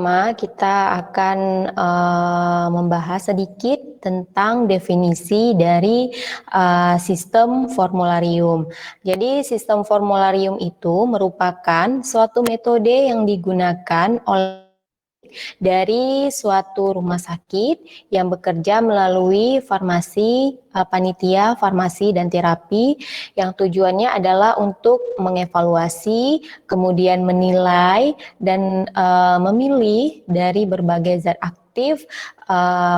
pertama kita akan membahas sedikit tentang definisi dari sistem formularium. Jadi sistem formularium itu merupakan suatu metode yang digunakan oleh dari suatu rumah sakit yang bekerja melalui farmasi, panitia, farmasi, dan terapi yang tujuannya adalah untuk mengevaluasi, kemudian menilai, dan memilih dari berbagai zat aktif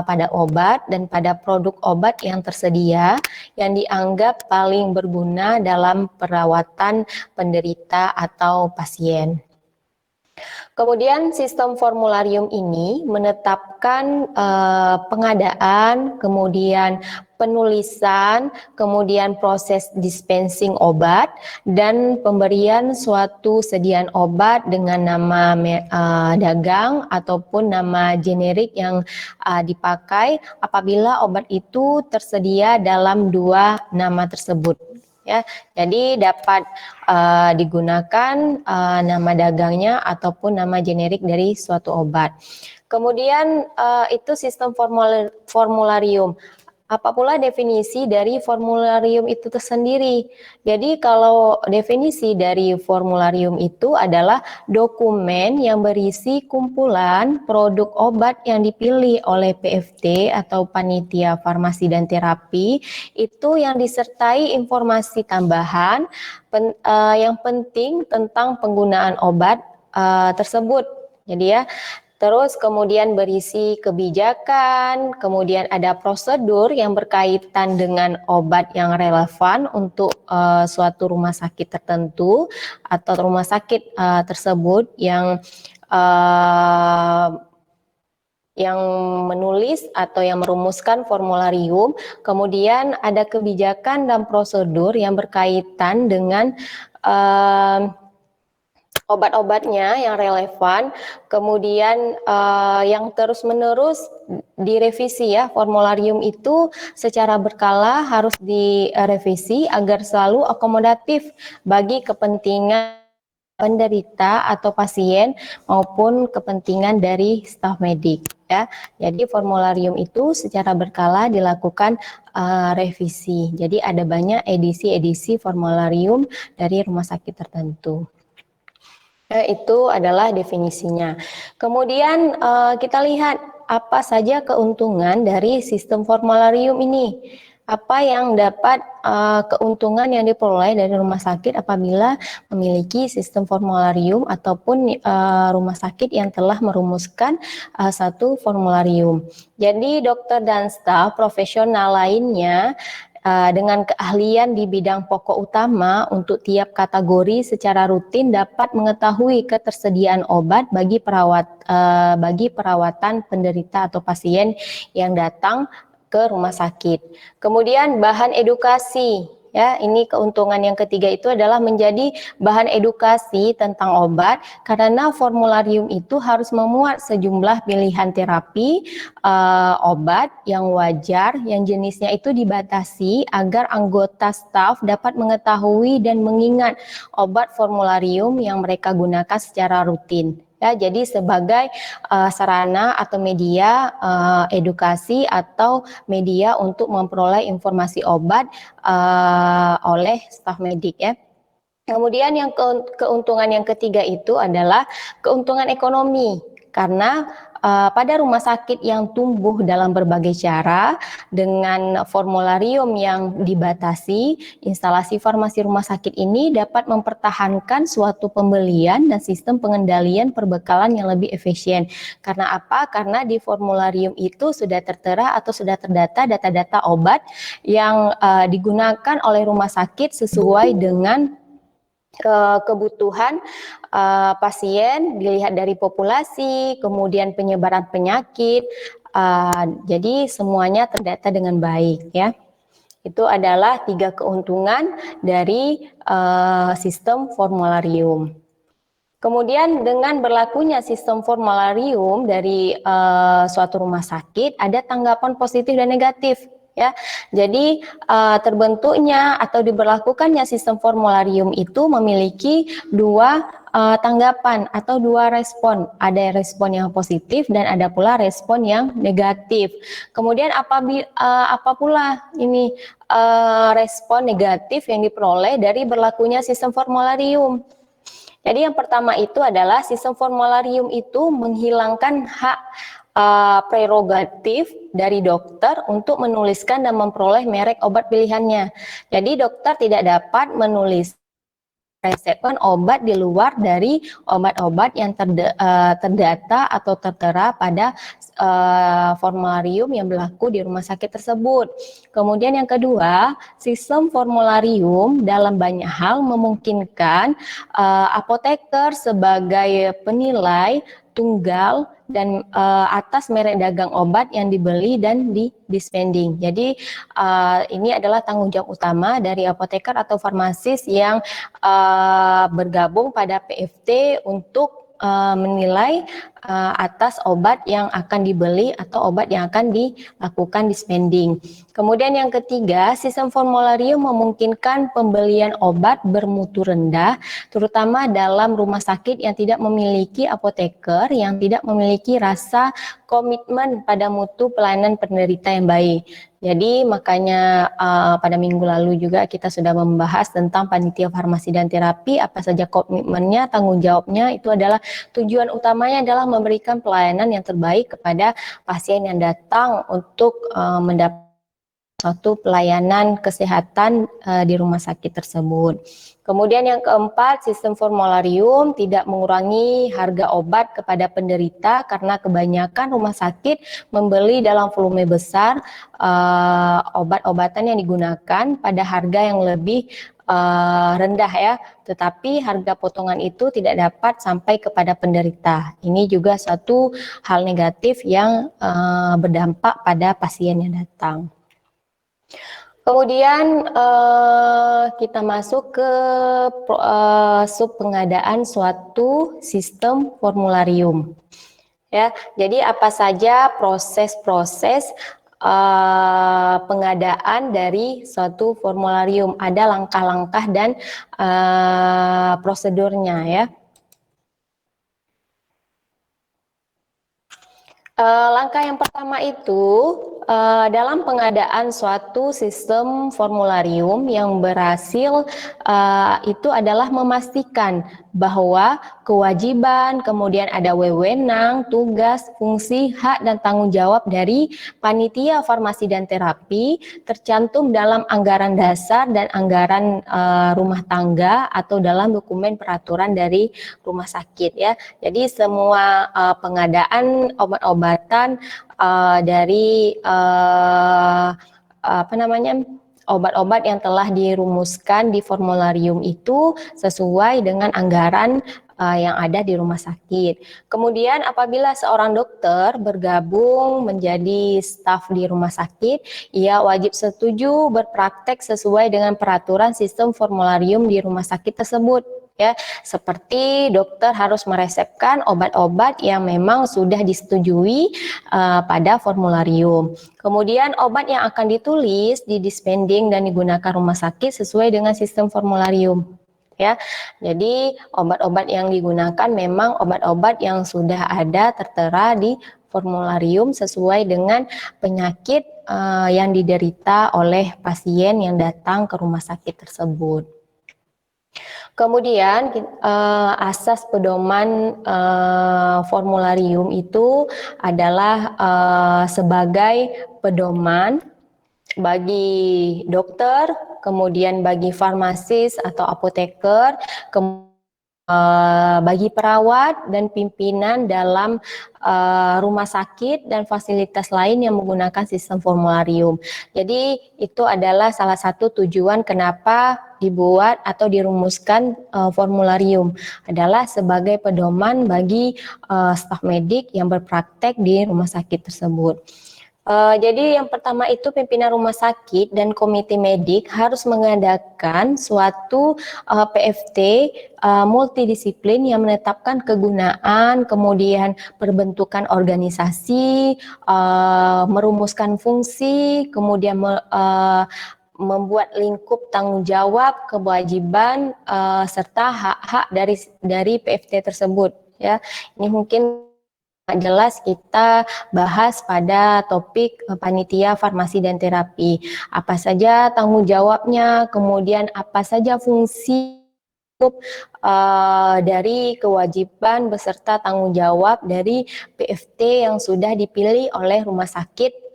pada obat dan pada produk obat yang tersedia yang dianggap paling berguna dalam perawatan penderita atau pasien. Kemudian sistem formularium ini menetapkan pengadaan, kemudian penulisan, kemudian proses dispensing obat, dan pemberian suatu sediaan obat dengan nama dagang ataupun nama generik yang dipakai apabila obat itu tersedia dalam dua nama tersebut. Ya, jadi dapat digunakan nama dagangnya ataupun nama generik dari suatu obat. Kemudian itu sistem formularium. Apa pula definisi dari formularium itu tersendiri? Jadi kalau definisi dari formularium itu adalah dokumen yang berisi kumpulan produk obat yang dipilih oleh PFT atau panitia farmasi dan terapi itu yang disertai informasi tambahan yang penting tentang penggunaan obat tersebut. Jadi ya, terus kemudian berisi kebijakan, kemudian ada prosedur yang berkaitan dengan obat yang relevan untuk suatu rumah sakit tertentu atau rumah sakit tersebut yang menulis atau yang merumuskan formularium. Kemudian ada kebijakan dan prosedur yang berkaitan dengan obat-obatnya yang relevan, kemudian yang terus-menerus direvisi ya. Formularium itu secara berkala harus direvisi agar selalu akomodatif bagi kepentingan penderita atau pasien maupun kepentingan dari staf medik ya. Jadi formularium itu secara berkala dilakukan revisi. Jadi ada banyak edisi-edisi formularium dari rumah sakit tertentu. Itu adalah definisinya. Kemudian kita lihat apa saja keuntungan dari sistem formularium ini. Apa yang dapat keuntungan yang diperoleh dari rumah sakit apabila memiliki sistem formularium ataupun rumah sakit yang telah merumuskan satu formularium. Jadi dokter dan staf profesional lainnya dengan keahlian di bidang pokok utama untuk tiap kategori secara rutin dapat mengetahui ketersediaan obat bagi perawatan penderita atau pasien yang datang ke rumah sakit. Kemudian bahan edukasi. Ya, ini keuntungan yang ketiga itu adalah menjadi bahan edukasi tentang obat karena formularium itu harus memuat sejumlah pilihan terapi obat yang wajar yang jenisnya itu dibatasi agar anggota staf dapat mengetahui dan mengingat obat formularium yang mereka gunakan secara rutin. Ya, jadi sebagai sarana atau media edukasi atau media untuk memperoleh informasi obat oleh staf medik ya. Kemudian yang keuntungan yang ketiga itu adalah keuntungan ekonomi karena pada rumah sakit yang tumbuh dalam berbagai cara dengan formularium yang dibatasi, instalasi farmasi rumah sakit ini dapat mempertahankan suatu pembelian dan sistem pengendalian perbekalan yang lebih efisien. Karena apa? Karena di formularium itu sudah tertera atau sudah terdata data-data obat yang digunakan oleh rumah sakit sesuai dengan kebutuhan pasien dilihat dari populasi, kemudian penyebaran penyakit, jadi semuanya terdata dengan baik ya. Itu adalah 3 keuntungan dari sistem formularium. Kemudian dengan berlakunya sistem formularium dari suatu rumah sakit ada tanggapan positif dan negatif ya. Jadi terbentuknya atau diberlakukannya sistem formularium itu memiliki dua tanggapan atau dua respon. Ada respon yang positif dan ada pula respon yang negatif. Kemudian apa pula ini respon negatif yang diperoleh dari berlakunya sistem formularium? Jadi yang pertama itu adalah sistem formularium itu menghilangkan hak prerogatif dari dokter untuk menuliskan dan memperoleh merek obat pilihannya. Jadi dokter tidak dapat menulis resepkan obat di luar dari obat-obat yang terdata atau tertera pada formularium yang berlaku di rumah sakit tersebut. Kemudian yang kedua, sistem formularium dalam banyak hal memungkinkan apoteker sebagai penilai tunggal dan atas merek dagang obat yang dibeli dan di dispensing. Jadi ini adalah tanggung jawab utama dari apoteker atau farmasis yang bergabung pada PFT untuk menilai atas obat yang akan dibeli atau obat yang akan dilakukan dispensing. Kemudian yang ketiga, sistem formularium memungkinkan pembelian obat bermutu rendah, terutama dalam rumah sakit yang tidak memiliki apoteker, yang tidak memiliki rasa komitmen pada mutu pelayanan penderita yang baik. Jadi makanya pada minggu lalu juga kita sudah membahas tentang panitia farmasi dan terapi, apa saja komitmennya, tanggung jawabnya, itu adalah tujuan utamanya adalah memberikan pelayanan yang terbaik kepada pasien yang datang untuk mendapat suatu pelayanan kesehatan di rumah sakit tersebut. Kemudian yang keempat, sistem formularium tidak mengurangi harga obat kepada penderita karena kebanyakan rumah sakit membeli dalam volume besar obat-obatan yang digunakan pada harga yang lebih rendah ya, tetapi harga potongan itu tidak dapat sampai kepada penderita. Ini juga suatu hal negatif yang berdampak pada pasien yang datang. Kemudian kita masuk ke sub pengadaan suatu sistem formularium. Ya, jadi apa saja proses-proses pengadaan dari suatu formularium? Ada langkah-langkah dan prosedurnya ya. Langkah yang pertama itu dalam pengadaan suatu sistem formularium yang berhasil itu adalah memastikan bahwa kewajiban, kemudian ada wewenang, tugas, fungsi, hak, dan tanggung jawab dari panitia farmasi dan terapi tercantum dalam anggaran dasar dan anggaran rumah tangga atau dalam dokumen peraturan dari rumah sakit ya. Jadi semua pengadaan obat-obatan dari obat-obat yang telah dirumuskan di formularium itu sesuai dengan anggaran yang ada di rumah sakit. Kemudian apabila seorang dokter bergabung menjadi staf di rumah sakit, ia wajib setuju berpraktek sesuai dengan peraturan sistem formularium di rumah sakit tersebut. Ya, seperti dokter harus meresepkan obat-obat yang memang sudah disetujui pada formularium. Kemudian obat yang akan ditulis, didispensing dan digunakan rumah sakit sesuai dengan sistem formularium. Ya, jadi obat-obat yang digunakan memang obat-obat yang sudah ada tertera di formularium sesuai dengan penyakit yang diderita oleh pasien yang datang ke rumah sakit tersebut. Kemudian asas pedoman formularium itu adalah sebagai pedoman bagi dokter, kemudian bagi farmasis atau apoteker, bagi perawat dan pimpinan dalam rumah sakit dan fasilitas lain yang menggunakan sistem formularium. Jadi itu adalah salah satu tujuan kenapa dibuat atau dirumuskan formularium, adalah sebagai pedoman bagi staf medik yang berpraktek di rumah sakit tersebut. Jadi yang pertama itu pimpinan rumah sakit dan komite medik harus mengadakan suatu PFT multidisiplin yang menetapkan kegunaan, kemudian perbentukan organisasi, merumuskan fungsi, kemudian membuat lingkup tanggung jawab, kewajiban serta hak-hak dari PFT tersebut. Ya, ini mungkin jelas kita bahas pada topik panitia farmasi dan terapi. Apa saja tanggung jawabnya, kemudian apa saja fungsi dari kewajiban beserta tanggung jawab dari PFT yang sudah dipilih oleh rumah sakit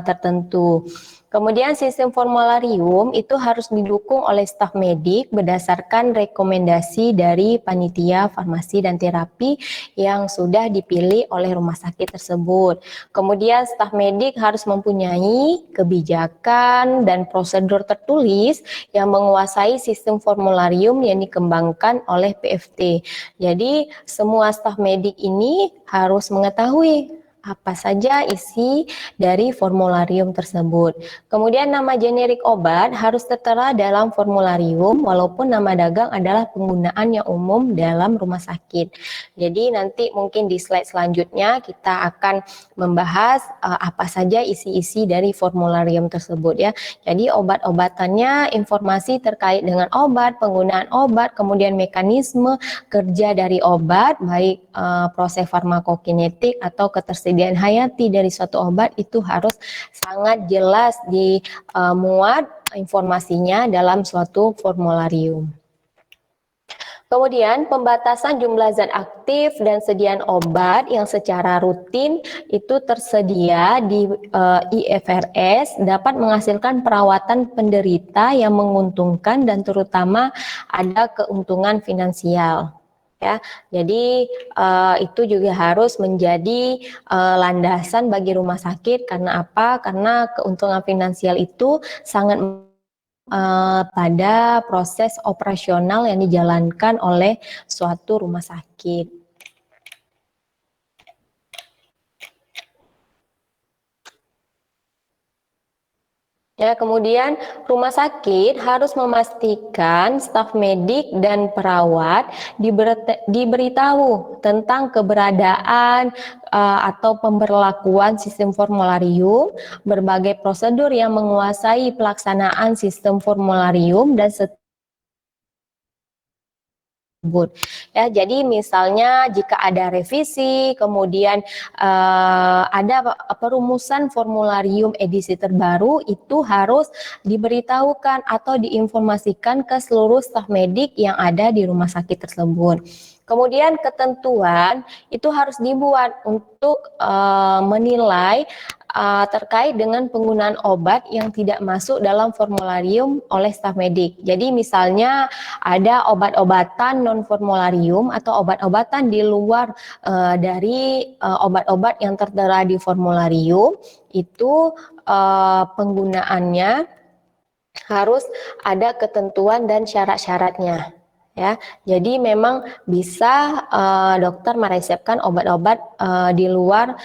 tertentu. Kemudian sistem formularium itu harus didukung oleh staf medik berdasarkan rekomendasi dari panitia farmasi dan terapi yang sudah dipilih oleh rumah sakit tersebut. Kemudian staf medik harus mempunyai kebijakan dan prosedur tertulis yang menguasai sistem formularium yang dikembangkan oleh PFT. Jadi semua staf medik ini harus mengetahui apa saja isi dari formularium tersebut. Kemudian nama generik obat harus tertera dalam formularium walaupun nama dagang adalah penggunaan yang umum dalam rumah sakit. Jadi nanti mungkin di slide selanjutnya kita akan membahas apa saja isi-isi dari formularium tersebut ya. Jadi obat-obatannya, informasi terkait dengan obat, penggunaan obat, kemudian mekanisme kerja dari obat, baik proses farmakokinetik atau ketersediaan hayati dari suatu obat itu harus sangat jelas dimuat informasinya dalam suatu formularium. Kemudian pembatasan jumlah zat aktif dan sediaan obat yang secara rutin itu tersedia di IFRS dapat menghasilkan perawatan penderita yang menguntungkan dan terutama ada keuntungan finansial. Ya, jadi itu juga harus menjadi landasan bagi rumah sakit karena apa? Karena keuntungan finansial itu sangat pada proses operasional yang dijalankan oleh suatu rumah sakit. Ya, kemudian rumah sakit harus memastikan staf medik dan perawat diberitahu tentang keberadaan atau pemberlakuan sistem formularium, berbagai prosedur yang menguasai pelaksanaan sistem formularium dan ya, jadi misalnya jika ada revisi, kemudian ada perumusan formularium edisi terbaru itu harus diberitahukan atau diinformasikan ke seluruh staf medik yang ada di rumah sakit tersebut. Kemudian ketentuan itu harus dibuat untuk menilai terkait dengan penggunaan obat yang tidak masuk dalam formularium oleh staf medik. Jadi misalnya ada obat-obatan non formularium atau obat-obatan di luar dari obat-obat yang tertera di formularium itu penggunaannya harus ada ketentuan dan syarat-syaratnya. Ya, jadi memang bisa dokter meresepkan obat-obat di luar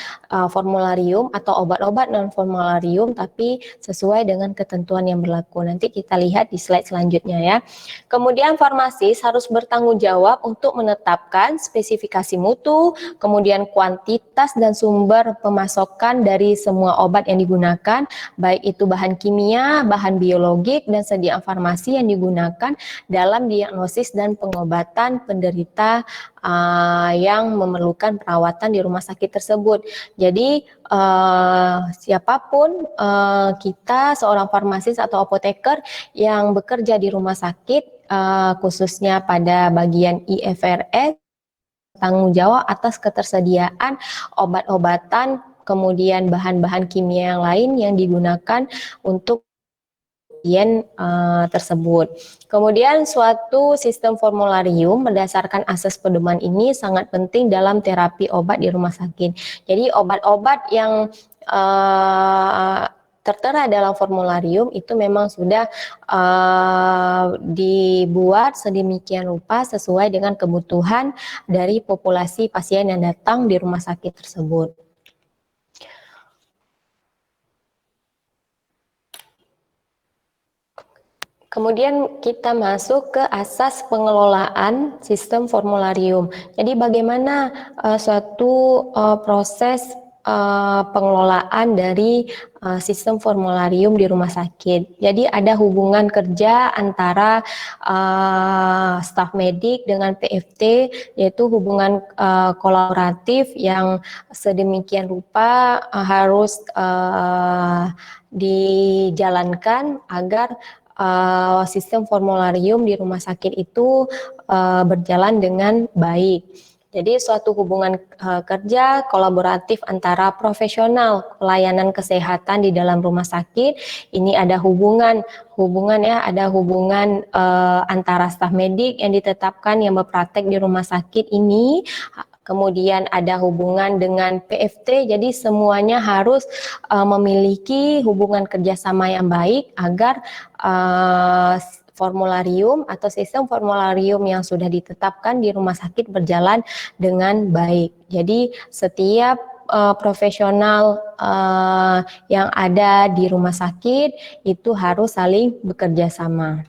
formularium atau obat-obat non formularium tapi sesuai dengan ketentuan yang berlaku. Nanti kita lihat di slide selanjutnya ya. Kemudian farmasis harus bertanggung jawab untuk menetapkan spesifikasi mutu, kemudian kuantitas dan sumber pemasokan dari semua obat yang digunakan, baik itu bahan kimia, bahan biologik dan sediaan farmasi yang digunakan dalam diagnosis dan pengobatan penderita yang memerlukan perawatan di rumah sakit tersebut. Jadi siapapun kita seorang farmasis atau apoteker yang bekerja di rumah sakit khususnya pada bagian IFRS tanggung jawab atas ketersediaan obat-obatan kemudian bahan-bahan kimia yang lain yang digunakan untuk tersebut. Kemudian suatu sistem formularium berdasarkan asas pedoman ini sangat penting dalam terapi obat di rumah sakit. Jadi obat-obat yang tertera dalam formularium itu memang sudah dibuat sedemikian rupa sesuai dengan kebutuhan dari populasi pasien yang datang di rumah sakit tersebut. Kemudian kita masuk ke asas pengelolaan sistem formularium. Jadi bagaimana suatu proses pengelolaan dari sistem formularium di rumah sakit. Jadi ada hubungan kerja antara staf medik dengan PFT, yaitu hubungan kolaboratif yang sedemikian rupa harus dijalankan agar sistem formularium di rumah sakit itu berjalan dengan baik. Jadi suatu hubungan kerja kolaboratif antara profesional pelayanan kesehatan di dalam rumah sakit, ini ada hubungan ya, ada hubungan antara staf medik yang ditetapkan yang berpraktek di rumah sakit ini. Kemudian ada hubungan dengan PFT, jadi semuanya harus memiliki hubungan kerjasama yang baik agar formularium atau sistem formularium yang sudah ditetapkan di rumah sakit berjalan dengan baik. Jadi setiap profesional yang ada di rumah sakit itu harus saling bekerja sama.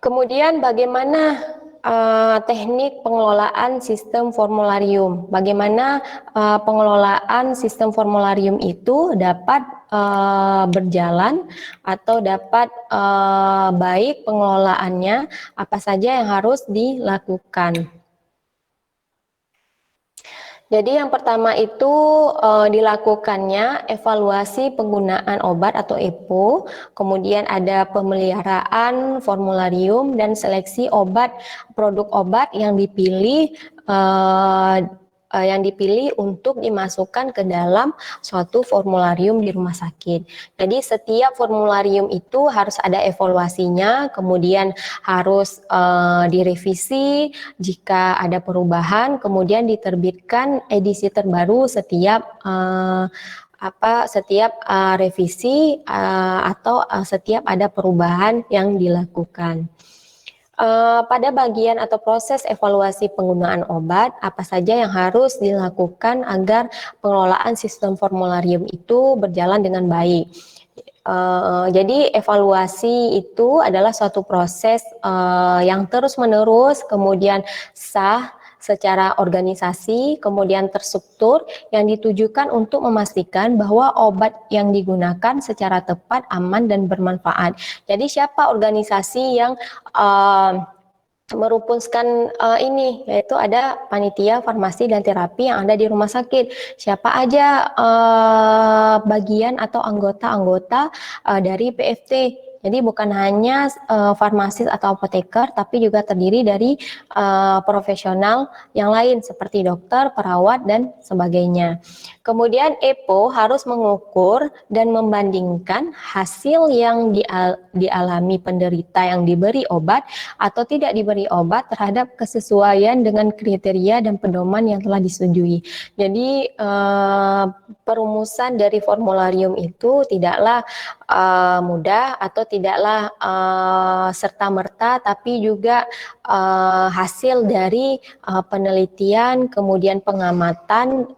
Kemudian bagaimana teknik pengelolaan sistem formularium? Bagaimana pengelolaan sistem formularium itu dapat berjalan atau dapat baik pengelolaannya? Apa saja yang harus dilakukan? Jadi yang pertama itu dilakukannya evaluasi penggunaan obat atau EPO, kemudian ada pemeliharaan formularium dan seleksi produk obat yang dipilih untuk dimasukkan ke dalam suatu formularium di rumah sakit. Jadi setiap formularium itu harus ada evaluasinya, kemudian harus direvisi jika ada perubahan, kemudian diterbitkan edisi terbaru setiap revisi atau setiap ada perubahan yang dilakukan. Pada bagian atau proses evaluasi penggunaan obat, apa saja yang harus dilakukan agar pengelolaan sistem formularium itu berjalan dengan baik. Jadi evaluasi itu adalah suatu proses yang terus-menerus, kemudian sah secara organisasi, kemudian terstruktur yang ditujukan untuk memastikan bahwa obat yang digunakan secara tepat, aman, dan bermanfaat. Jadi siapa organisasi yang merumuskan ini, yaitu ada panitia farmasi dan terapi yang ada di rumah sakit. Siapa aja bagian atau anggota-anggota dari PFT. Jadi bukan hanya farmasis atau apoteker, tapi juga terdiri dari profesional yang lain seperti dokter, perawat, dan sebagainya. Kemudian EPO harus mengukur dan membandingkan hasil yang dialami penderita yang diberi obat atau tidak diberi obat terhadap kesesuaian dengan kriteria dan pedoman yang telah disetujui. Jadi perumusan dari formularium itu tidaklah mudah atau tidaklah serta-merta, tapi juga hasil dari penelitian, kemudian pengamatan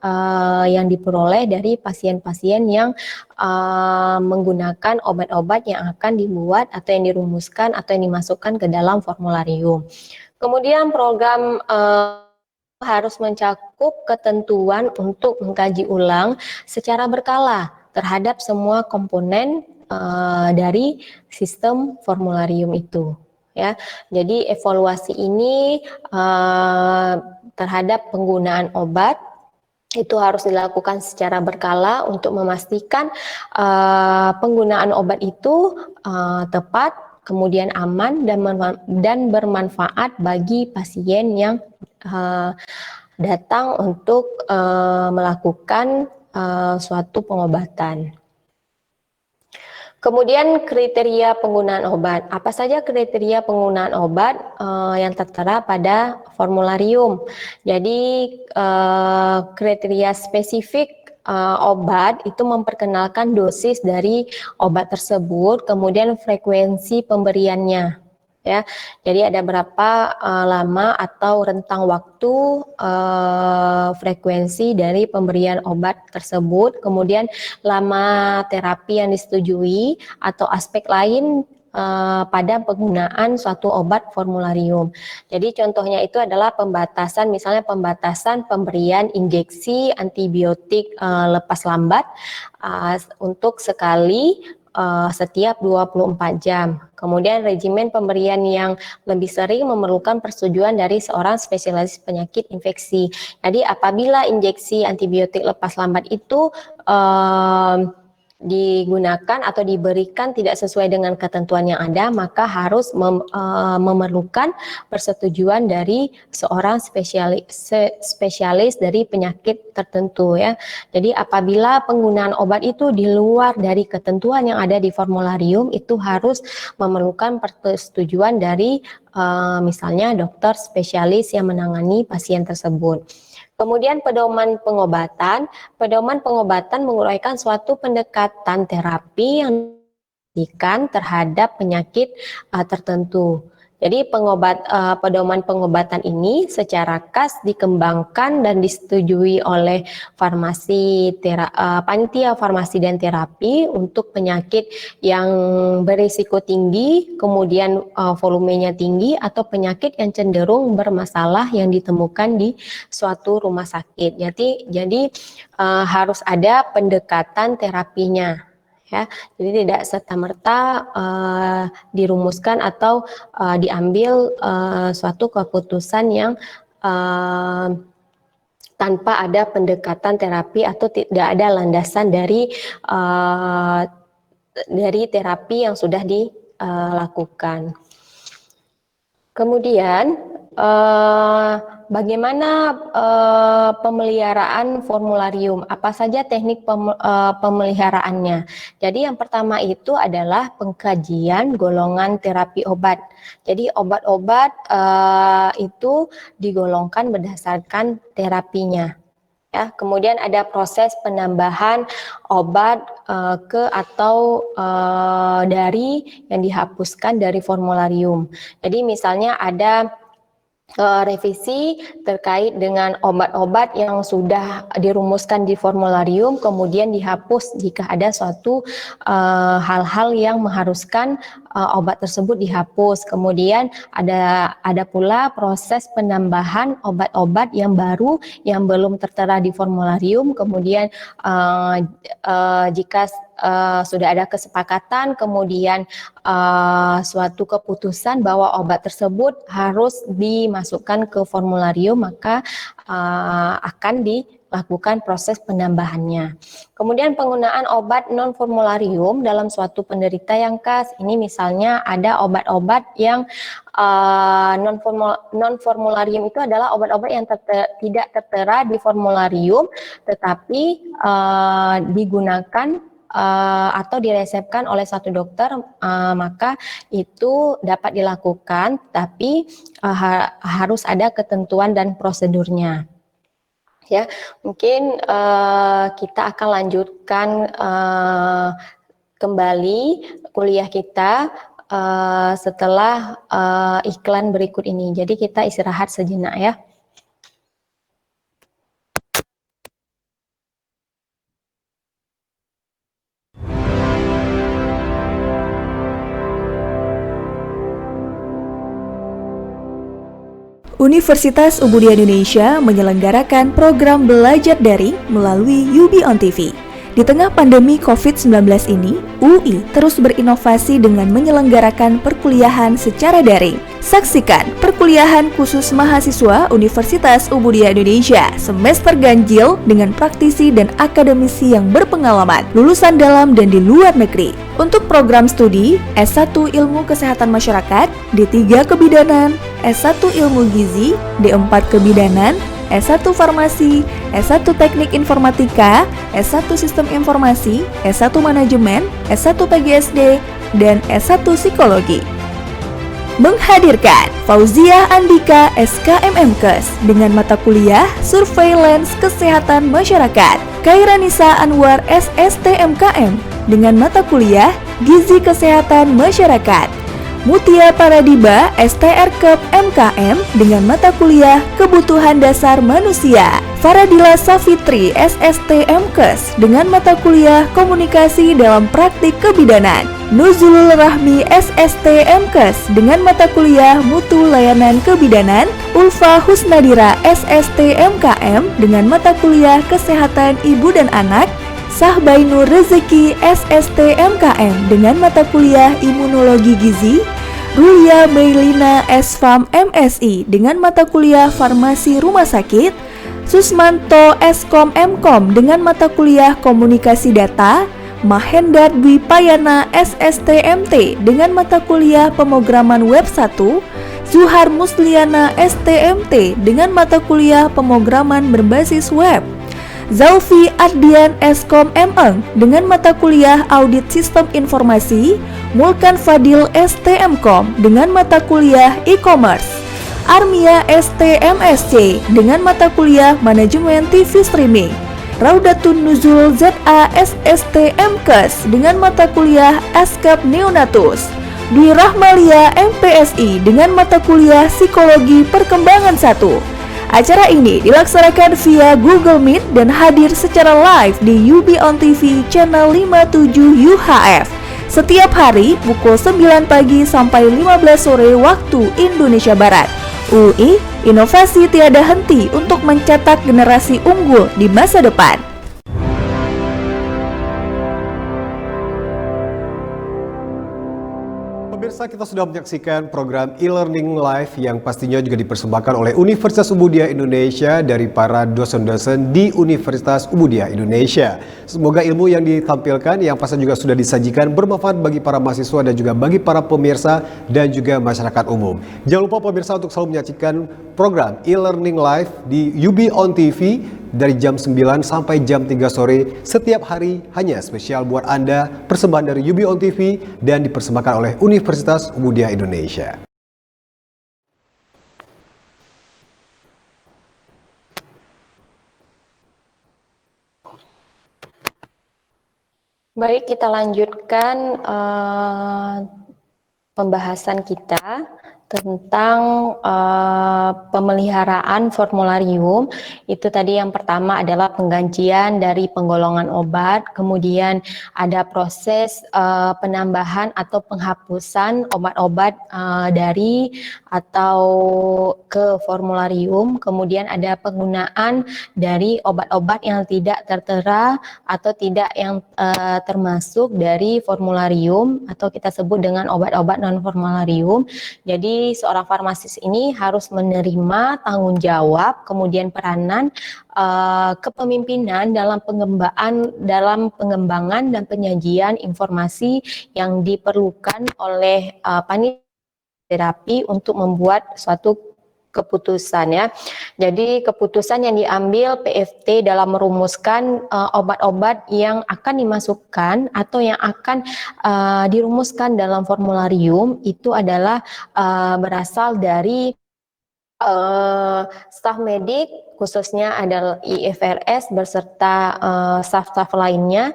yang diperoleh dari pasien-pasien yang menggunakan obat-obat yang akan dibuat atau yang dirumuskan atau yang dimasukkan ke dalam formularium. Kemudian program harus mencakup ketentuan untuk mengkaji ulang secara berkala terhadap semua komponen dari sistem formularium itu. Ya, jadi evaluasi ini terhadap penggunaan obat itu harus dilakukan secara berkala untuk memastikan penggunaan obat itu tepat, kemudian aman dan bermanfaat bagi pasien yang datang untuk melakukan suatu pengobatan. Kemudian kriteria penggunaan obat. Apa saja kriteria penggunaan obat yang tertera pada formularium? Jadi kriteria spesifik obat itu memperkenalkan dosis dari obat tersebut, kemudian frekuensi pemberiannya. ya. Jadi ada berapa lama atau rentang waktu frekuensi dari pemberian obat tersebut, kemudian lama terapi yang disetujui atau aspek lain pada penggunaan suatu obat formularium. Jadi contohnya itu adalah pembatasan, misalnya pembatasan pemberian injeksi antibiotik lepas lambat untuk sekali setiap 24 jam. Kemudian regimen pemberian yang lebih sering memerlukan persetujuan dari seorang spesialis penyakit infeksi. Jadi apabila injeksi antibiotik lepas lambat itu digunakan atau diberikan tidak sesuai dengan ketentuan yang ada, maka harus memerlukan persetujuan dari seorang spesialis dari penyakit tertentu ya. Jadi apabila penggunaan obat itu di luar dari ketentuan yang ada di formularium, itu harus memerlukan persetujuan dari misalnya dokter spesialis yang menangani pasien tersebut. Kemudian pedoman pengobatan menguraikan suatu pendekatan terapi yang diberikan terhadap penyakit tertentu. Jadi pedoman pengobatan ini secara khas dikembangkan dan disetujui oleh panitia farmasi dan terapi untuk penyakit yang berisiko tinggi, kemudian volumenya tinggi, atau penyakit yang cenderung bermasalah yang ditemukan di suatu rumah sakit. Jadi harus ada pendekatan terapinya. Ya, jadi tidak serta-merta dirumuskan atau diambil suatu keputusan yang tanpa ada pendekatan terapi atau tidak ada landasan dari terapi yang sudah dilakukan. Kemudian bagaimana pemeliharaan formularium? Apa saja teknik pemeliharaannya? Jadi yang pertama itu adalah pengkajian golongan terapi obat. Jadi obat-obat itu digolongkan berdasarkan terapinya. Ya, kemudian ada proses penambahan obat dari yang dihapuskan dari formularium. Jadi misalnya ada revisi terkait dengan obat-obat yang sudah dirumuskan di formularium, kemudian dihapus jika ada suatu hal-hal yang mengharuskan obat tersebut dihapus. Kemudian ada pula proses penambahan obat-obat yang baru yang belum tertera di formularium. Kemudian jika sudah ada kesepakatan, kemudian suatu keputusan bahwa obat tersebut harus dimasukkan ke formularium, maka akan dilakukan proses penambahannya. Kemudian penggunaan obat non-formularium dalam suatu penderita yang khas. Ini misalnya ada obat-obat yang non-formularium itu adalah obat-obat yang tidak tertera di formularium, tetapi digunakan atau diresepkan oleh satu dokter, maka itu dapat dilakukan, tapi harus ada ketentuan dan prosedurnya. Ya, mungkin kita akan lanjutkan kembali kuliah kita setelah iklan berikut ini. Jadi kita istirahat sejenak ya. Universitas Ubudiah Indonesia menyelenggarakan program belajar daring melalui UB On TV. Di tengah pandemi COVID-19 ini, UI terus berinovasi dengan menyelenggarakan perkuliahan secara daring. Saksikan perkuliahan khusus mahasiswa Universitas Ubudiah Indonesia semester ganjil dengan praktisi dan akademisi yang berpengalaman, lulusan dalam dan di luar negeri. Untuk program studi S1 Ilmu Kesehatan Masyarakat, D3 Kebidanan, S1 Ilmu Gizi, D4 Kebidanan, S1 Farmasi, S1 Teknik Informatika, S1 Sistem Informasi, S1 Manajemen, S1 PGSD, dan S1 Psikologi. Menghadirkan Fauzia Andika SKMMKes dengan mata kuliah Surveillance Kesehatan Masyarakat, Kairanisa Anwar SSTMKM dengan mata kuliah Gizi Kesehatan Masyarakat, Mutia Paradiba STR MKM dengan mata kuliah Kebutuhan Dasar Manusia. Faradila Safitri SST MKes dengan mata kuliah Komunikasi dalam Praktik Kebidanan. Nuzulul Rahmi SST MKes dengan mata kuliah Mutu Layanan Kebidanan. Ulfa Husnadira SST MKM dengan mata kuliah Kesehatan Ibu dan Anak. Sahbainur Rezeki SST MKM dengan mata kuliah Imunologi Gizi. Rulia Meilina SFAM MSI dengan mata kuliah Farmasi Rumah Sakit. Susmanto Eskom Mkom dengan mata kuliah Komunikasi Data. Mahendar Dwi Payana SSTMT dengan mata kuliah Pemrograman Web 1. Zuhar Musliana STMT dengan mata kuliah Pemrograman Berbasis Web. Zaufi Ardian Eskom Meng dengan mata kuliah Audit Sistem Informasi. Mulkan Fadil STMkom dengan mata kuliah E-commerce. Armia STMSC dengan mata kuliah Manajemen TV Streaming. Raudatun Nuzul ZA SST MKes dengan mata kuliah Askap Neonatus. Dwi Rahmalia MPSI dengan mata kuliah Psikologi Perkembangan 1. Acara ini dilaksanakan via Google Meet dan hadir secara live di UB On TV channel 57 UHF. Setiap hari pukul 9 pagi sampai 15 sore waktu Indonesia Barat. UI, inovasi tiada henti untuk mencetak generasi unggul di masa depan. Pemirsa, kita sudah menyaksikan program e-learning live yang pastinya juga dipersembahkan oleh Universitas Umudia Indonesia dari para dosen-dosen di Universitas Umudia Indonesia. Semoga ilmu yang ditampilkan yang pasti juga sudah disajikan bermanfaat bagi para mahasiswa dan juga bagi para pemirsa dan juga masyarakat umum. Jangan lupa pemirsa untuk selalu menyaksikan program e-learning live di UB On TV dari jam 9 sampai jam 3 sore setiap hari, hanya spesial buat Anda, persembahan dari UB On TV dan dipersembahkan oleh Universitas Umudia Indonesia. Baik, kita lanjutkan pembahasan kita tentang pemeliharaan formularium. Itu tadi yang pertama adalah penggantian dari penggolongan obat, kemudian ada proses penambahan atau penghapusan obat-obat dari atau ke formularium, kemudian ada penggunaan dari obat-obat yang tidak tertera atau tidak yang termasuk dari formularium atau kita sebut dengan obat-obat non formularium. Jadi seorang farmasis ini harus menerima tanggung jawab, kemudian peranan kepemimpinan dalam pengembangan dan penyajian informasi yang diperlukan oleh panitia terapi untuk membuat suatu keputusan ya. Jadi keputusan yang diambil PFT dalam merumuskan obat-obat yang akan dimasukkan atau yang akan dirumuskan dalam formularium itu adalah berasal dari staf medik, khususnya adalah IFRS beserta staf-staf lainnya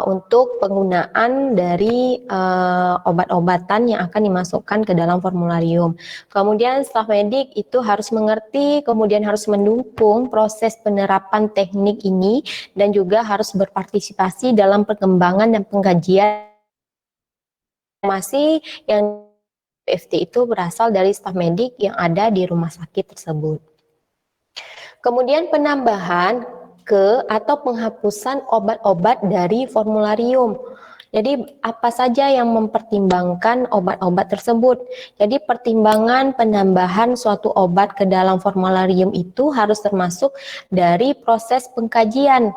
untuk penggunaan dari obat-obatan yang akan dimasukkan ke dalam formularium. Kemudian staf medik itu harus mengerti, kemudian harus mendukung proses penerapan teknik ini dan juga harus berpartisipasi dalam perkembangan dan pengkajian informasi yang PFT itu berasal dari staf medik yang ada di rumah sakit tersebut. Kemudian penambahan atau penghapusan obat-obat dari formularium. Jadi apa saja yang mempertimbangkan obat-obat tersebut? Jadi pertimbangan penambahan suatu obat ke dalam formularium itu harus termasuk dari proses pengkajian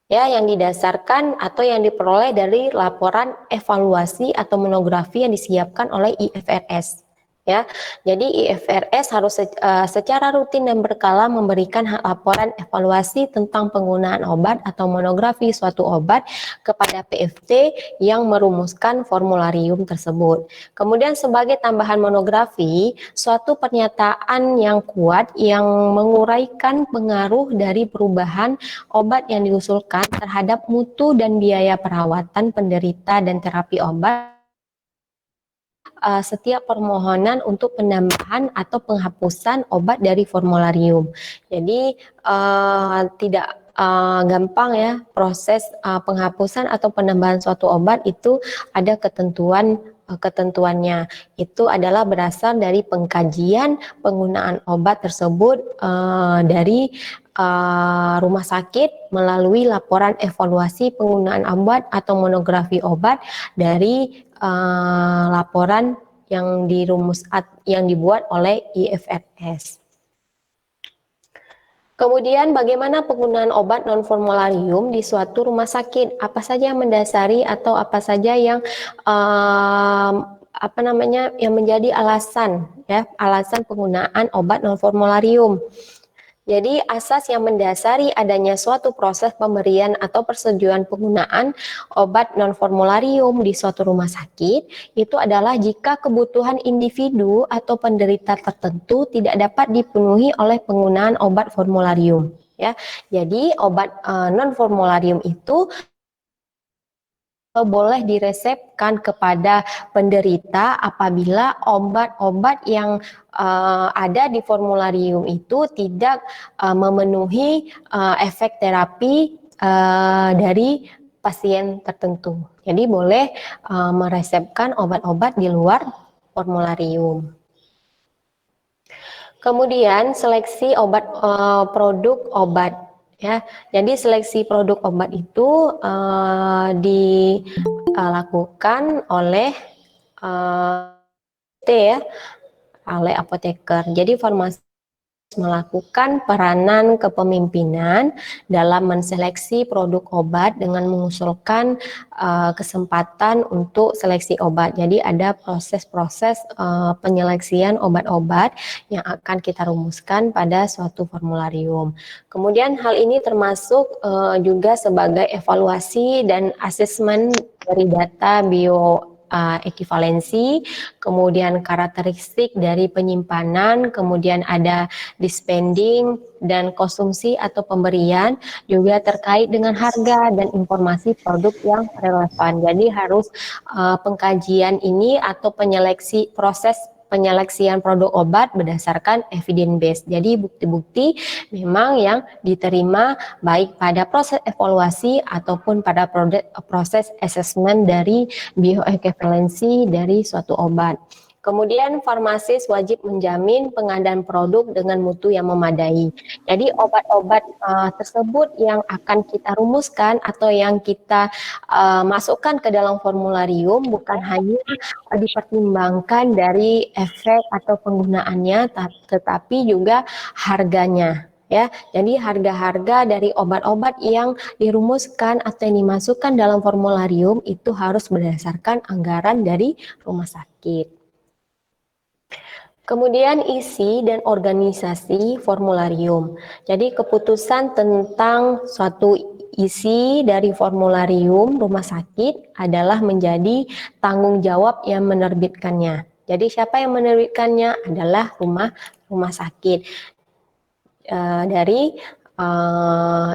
ya yang didasarkan atau yang diperoleh dari laporan evaluasi atau monografi yang disiapkan oleh IFRS. Ya, jadi IFRS harus secara rutin dan berkala memberikan laporan evaluasi tentang penggunaan obat atau monografi suatu obat kepada PFT yang merumuskan formularium tersebut. Kemudian sebagai tambahan monografi, suatu pernyataan yang kuat yang menguraikan pengaruh dari perubahan obat yang diusulkan terhadap mutu dan biaya perawatan penderita dan terapi obat setiap permohonan untuk penambahan atau penghapusan obat dari formularium. Jadi tidak gampang ya proses penghapusan atau penambahan suatu obat, itu ada ketentuannya. Itu adalah berasal dari pengkajian penggunaan obat tersebut dari rumah sakit melalui laporan evaluasi penggunaan obat atau monografi obat dari laporan yang dibuat oleh IFRS. Kemudian bagaimana penggunaan obat non formularium di suatu rumah sakit? Apa saja yang mendasari atau apa saja yang yang menjadi alasan penggunaan obat non formularium? Jadi asas yang mendasari adanya suatu proses pemberian atau persetujuan penggunaan obat non formularium di suatu rumah sakit itu adalah jika kebutuhan individu atau penderita tertentu tidak dapat dipenuhi oleh penggunaan obat formularium. Ya, jadi obat non formularium itu boleh diresepkan kepada penderita apabila obat-obat yang ada di formularium itu tidak memenuhi efek terapi dari pasien tertentu. Jadi boleh meresepkan obat-obat di luar formularium. Kemudian seleksi produk obat. Ya, jadi seleksi produk obat itu dilakukan oleh oleh apoteker. Jadi farmasi melakukan peranan kepemimpinan dalam menseleksi produk obat dengan mengusulkan kesempatan untuk seleksi obat. Jadi ada proses-proses penyeleksian obat-obat yang akan kita rumuskan pada suatu formularium. Kemudian hal ini termasuk juga sebagai evaluasi dan asesmen dari data bioekivalensi, kemudian karakteristik dari penyimpanan, kemudian ada dispensing dan konsumsi atau pemberian, juga terkait dengan harga dan informasi produk yang relevan. Jadi harus pengkajian ini atau proses penyeleksian produk obat berdasarkan evidence base. Jadi bukti-bukti memang yang diterima baik pada proses evaluasi ataupun pada proses assessment dari bioequivalensi dari suatu obat. Kemudian farmasis wajib menjamin pengadaan produk dengan mutu yang memadai. Jadi obat-obat tersebut yang akan kita rumuskan atau yang kita masukkan ke dalam formularium bukan hanya dipertimbangkan dari efek atau penggunaannya, tetapi juga harganya. Ya, jadi harga-harga dari obat-obat yang dirumuskan atau yang dimasukkan dalam formularium itu harus berdasarkan anggaran dari rumah sakit. Kemudian isi dan organisasi formularium. Jadi keputusan tentang suatu isi dari formularium rumah sakit adalah menjadi tanggung jawab yang menerbitkannya. Jadi siapa yang menerbitkannya adalah rumah sakit dari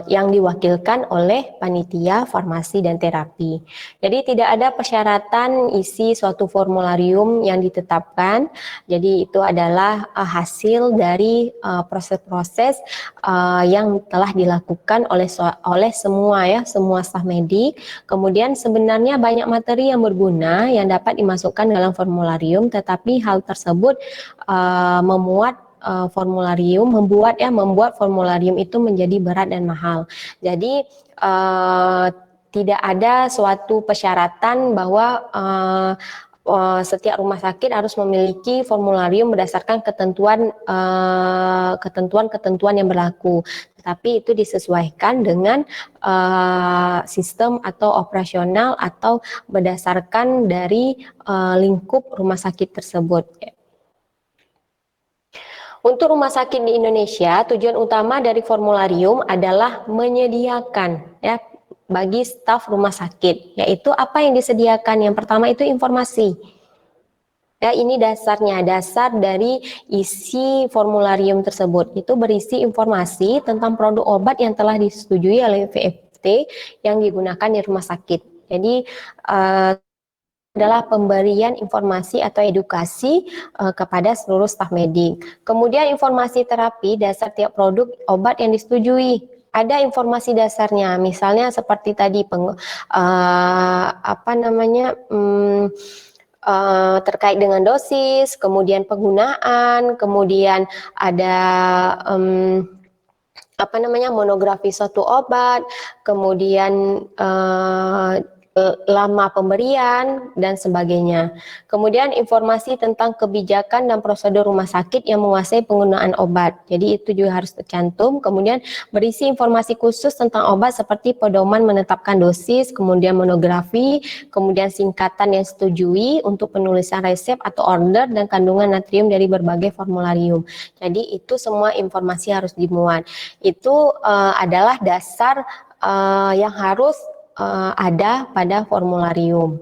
yang diwakilkan oleh panitia farmasi dan terapi. Jadi tidak ada persyaratan isi suatu formularium yang ditetapkan. Jadi itu adalah hasil dari proses-proses yang telah dilakukan oleh semua staf medik. Kemudian sebenarnya banyak materi yang berguna yang dapat dimasukkan dalam formularium, tetapi hal tersebut membuat formularium itu menjadi berat dan mahal. Jadi tidak ada suatu persyaratan bahwa setiap rumah sakit harus memiliki formularium berdasarkan ketentuan yang berlaku. Tetapi itu disesuaikan dengan sistem atau operasional atau berdasarkan dari lingkup rumah sakit tersebut. Untuk rumah sakit di Indonesia, tujuan utama dari formularium adalah menyediakan bagi staf rumah sakit, yaitu apa yang disediakan. Yang pertama itu informasi. Ya, ini dasarnya, dasar dari isi formularium tersebut. Itu berisi informasi tentang produk obat yang telah disetujui oleh VFT yang digunakan di rumah sakit. Jadi adalah pemberian informasi atau edukasi kepada seluruh staf medik. Kemudian informasi terapi dasar tiap produk obat yang disetujui. Ada informasi dasarnya, misalnya seperti tadi terkait dengan dosis, kemudian penggunaan, kemudian ada monografi suatu obat, kemudian lama pemberian dan sebagainya. Kemudian informasi tentang kebijakan dan prosedur rumah sakit yang menguasai penggunaan obat. Jadi itu juga harus tercantum. Kemudian berisi informasi khusus tentang obat seperti pedoman menetapkan dosis, kemudian monografi, kemudian singkatan yang setujui untuk penulisan resep atau order dan kandungan natrium dari berbagai formularium. Jadi itu semua informasi harus dimuat. Itu adalah dasar yang harus ada pada formularium.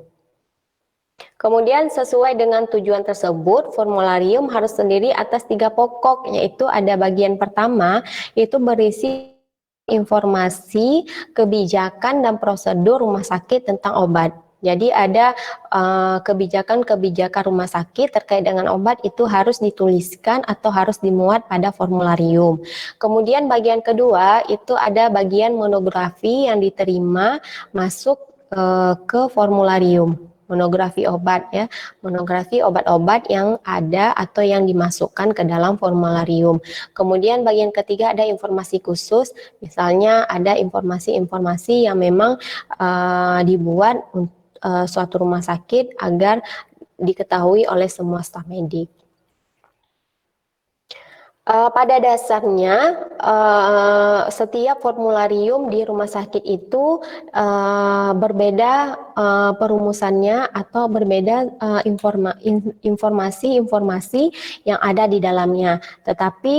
Kemudian sesuai dengan tujuan tersebut, formularium harus terdiri atas 3 pokok, yaitu ada bagian pertama, itu berisi informasi, kebijakan, dan prosedur rumah sakit tentang obat. Jadi ada kebijakan-kebijakan rumah sakit terkait dengan obat itu harus dituliskan atau harus dimuat pada formularium. Kemudian bagian kedua itu ada bagian monografi yang diterima masuk ke formularium. Monografi obat ya, monografi obat-obat yang ada atau yang dimasukkan ke dalam formularium. Kemudian bagian ketiga ada informasi khusus, misalnya ada informasi-informasi yang memang dibuat suatu rumah sakit agar diketahui oleh semua staf medik. Pada dasarnya setiap formularium di rumah sakit itu berbeda perumusannya atau berbeda informasi-informasi yang ada di dalamnya. Tetapi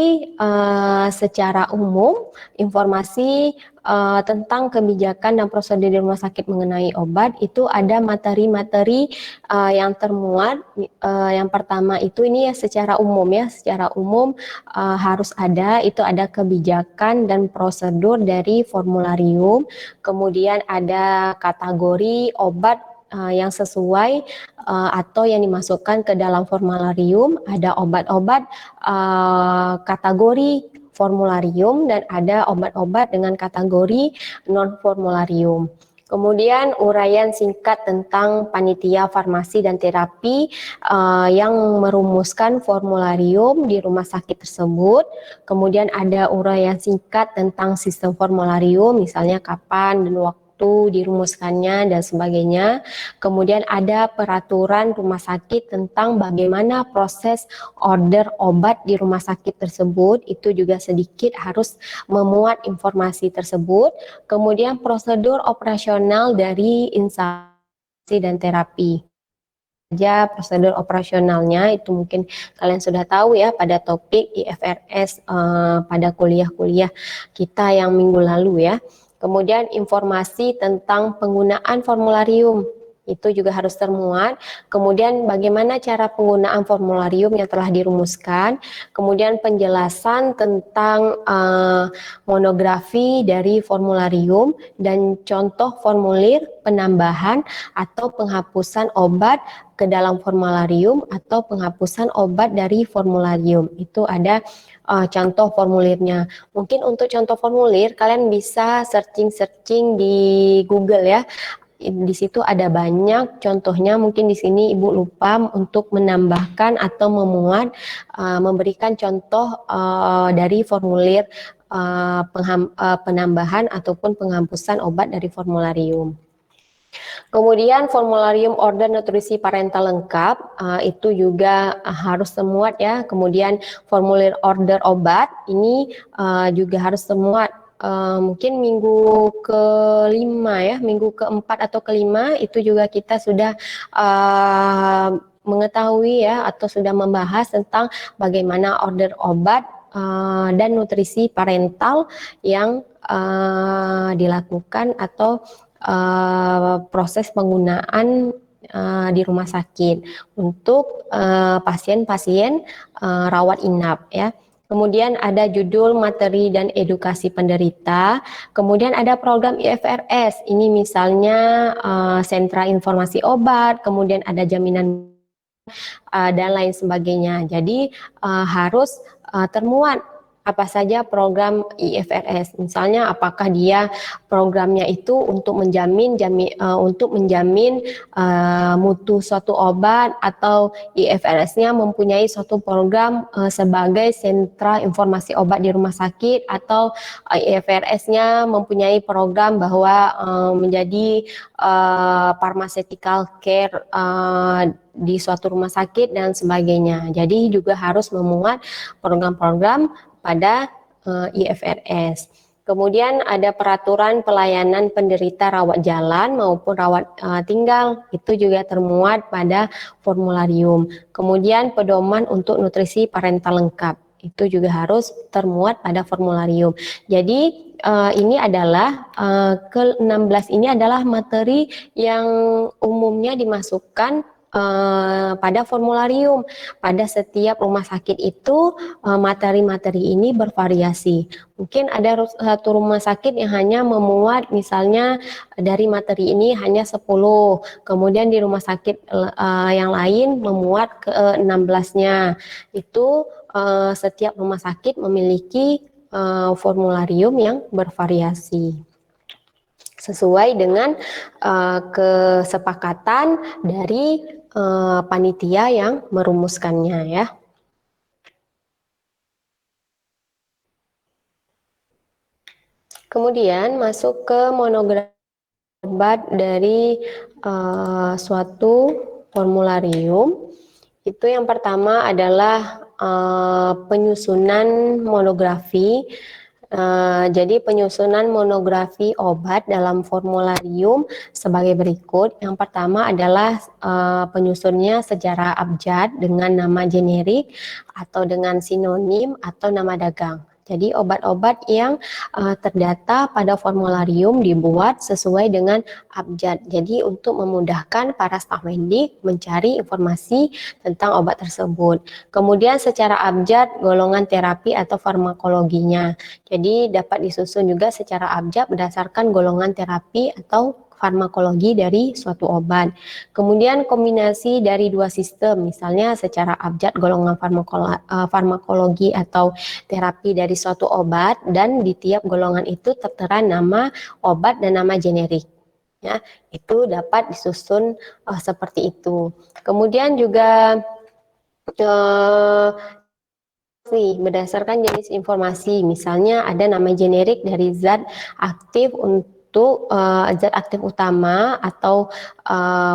secara umum informasi tentang kebijakan dan prosedur di rumah sakit mengenai obat itu ada materi-materi yang termuat. Yang pertama itu ini ya secara umum harus ada, itu ada kebijakan dan prosedur dari formularium, kemudian ada kategori obat yang sesuai atau yang dimasukkan ke dalam formularium, ada obat-obat kategori formularium dan ada obat-obat dengan kategori non-formularium. Kemudian uraian singkat tentang panitia farmasi dan terapi yang merumuskan formularium di rumah sakit tersebut. Kemudian ada uraian singkat tentang sistem formularium, misalnya kapan dan waktu dirumuskannya dan sebagainya. Kemudian ada peraturan rumah sakit tentang bagaimana proses order obat di rumah sakit tersebut, itu juga sedikit harus memuat informasi tersebut. Kemudian prosedur operasional dari instansi dan terapi. Prosedur operasionalnya itu mungkin kalian sudah tahu ya pada topik IFRS pada kuliah-kuliah kita yang minggu lalu ya. Kemudian informasi tentang penggunaan formularium itu juga harus termuat. Kemudian bagaimana cara penggunaan formularium yang telah dirumuskan. Kemudian penjelasan tentang monografi dari formularium dan contoh formulir penambahan atau penghapusan obat ke dalam formularium atau penghapusan obat dari formularium. Itu ada contoh formulirnya. Mungkin untuk contoh formulir kalian bisa searching di Google ya. Di situ ada banyak contohnya, mungkin di sini Ibu lupa untuk menambahkan atau memuat memberikan contoh dari formulir penambahan ataupun penghapusan obat dari formularium. Kemudian formularium order nutrisi parental lengkap itu juga harus termuat ya. Kemudian formulir order obat ini juga harus termuat. Mungkin minggu ke-5 ya, minggu ke-4 atau ke-5 itu juga kita sudah mengetahui ya atau sudah membahas tentang bagaimana order obat dan nutrisi parental yang dilakukan atau proses penggunaan di rumah sakit untuk pasien-pasien rawat inap ya. Kemudian ada judul materi dan edukasi penderita. Kemudian ada program IFRS. Ini misalnya sentra informasi obat, kemudian ada jaminan dan lain sebagainya. Jadi harus termuat apa saja program IFRS. Misalnya apakah dia programnya itu untuk menjamin mutu suatu obat, atau IFRS-nya mempunyai suatu program sebagai sentra informasi obat di rumah sakit, atau IFRS-nya mempunyai program bahwa menjadi pharmaceutical care di suatu rumah sakit dan sebagainya. Jadi juga harus memuat program-program pada IFRS. Kemudian ada peraturan pelayanan penderita rawat jalan maupun rawat tinggal, itu juga termuat pada formularium. Kemudian pedoman untuk nutrisi parental lengkap, itu juga harus termuat pada formularium. Jadi ini adalah ke-16 ini adalah materi yang umumnya dimasukkan pada formularium. Pada setiap rumah sakit itu materi-materi ini bervariasi. Mungkin ada satu rumah sakit yang hanya memuat misalnya dari materi ini hanya 10, kemudian di rumah sakit yang lain memuat ke-16-nya. Itu setiap rumah sakit memiliki formularium yang bervariasi sesuai dengan kesepakatan dari panitia yang merumuskannya ya. Kemudian masuk ke monografi obat dari suatu formularium. Itu yang pertama adalah penyusunan monografi. Jadi penyusunan monografi obat dalam formularium sebagai berikut. Yang pertama adalah penyusunnya secara abjad dengan nama generik atau dengan sinonim atau nama dagang. Jadi obat-obat yang terdata pada formularium dibuat sesuai dengan abjad. Jadi untuk memudahkan para staf medik mencari informasi tentang obat tersebut. Kemudian secara abjad golongan terapi atau farmakologinya. Jadi dapat disusun juga secara abjad berdasarkan golongan terapi atau farmakologi dari suatu obat. Kemudian kombinasi dari dua sistem, misalnya secara abjad golongan farmakologi atau terapi dari suatu obat, dan di tiap golongan itu tertera nama obat dan nama generik. Ya, itu dapat disusun seperti itu. Kemudian juga berdasarkan jenis informasi, misalnya ada nama generik dari zat aktif untuk zat aktif utama atau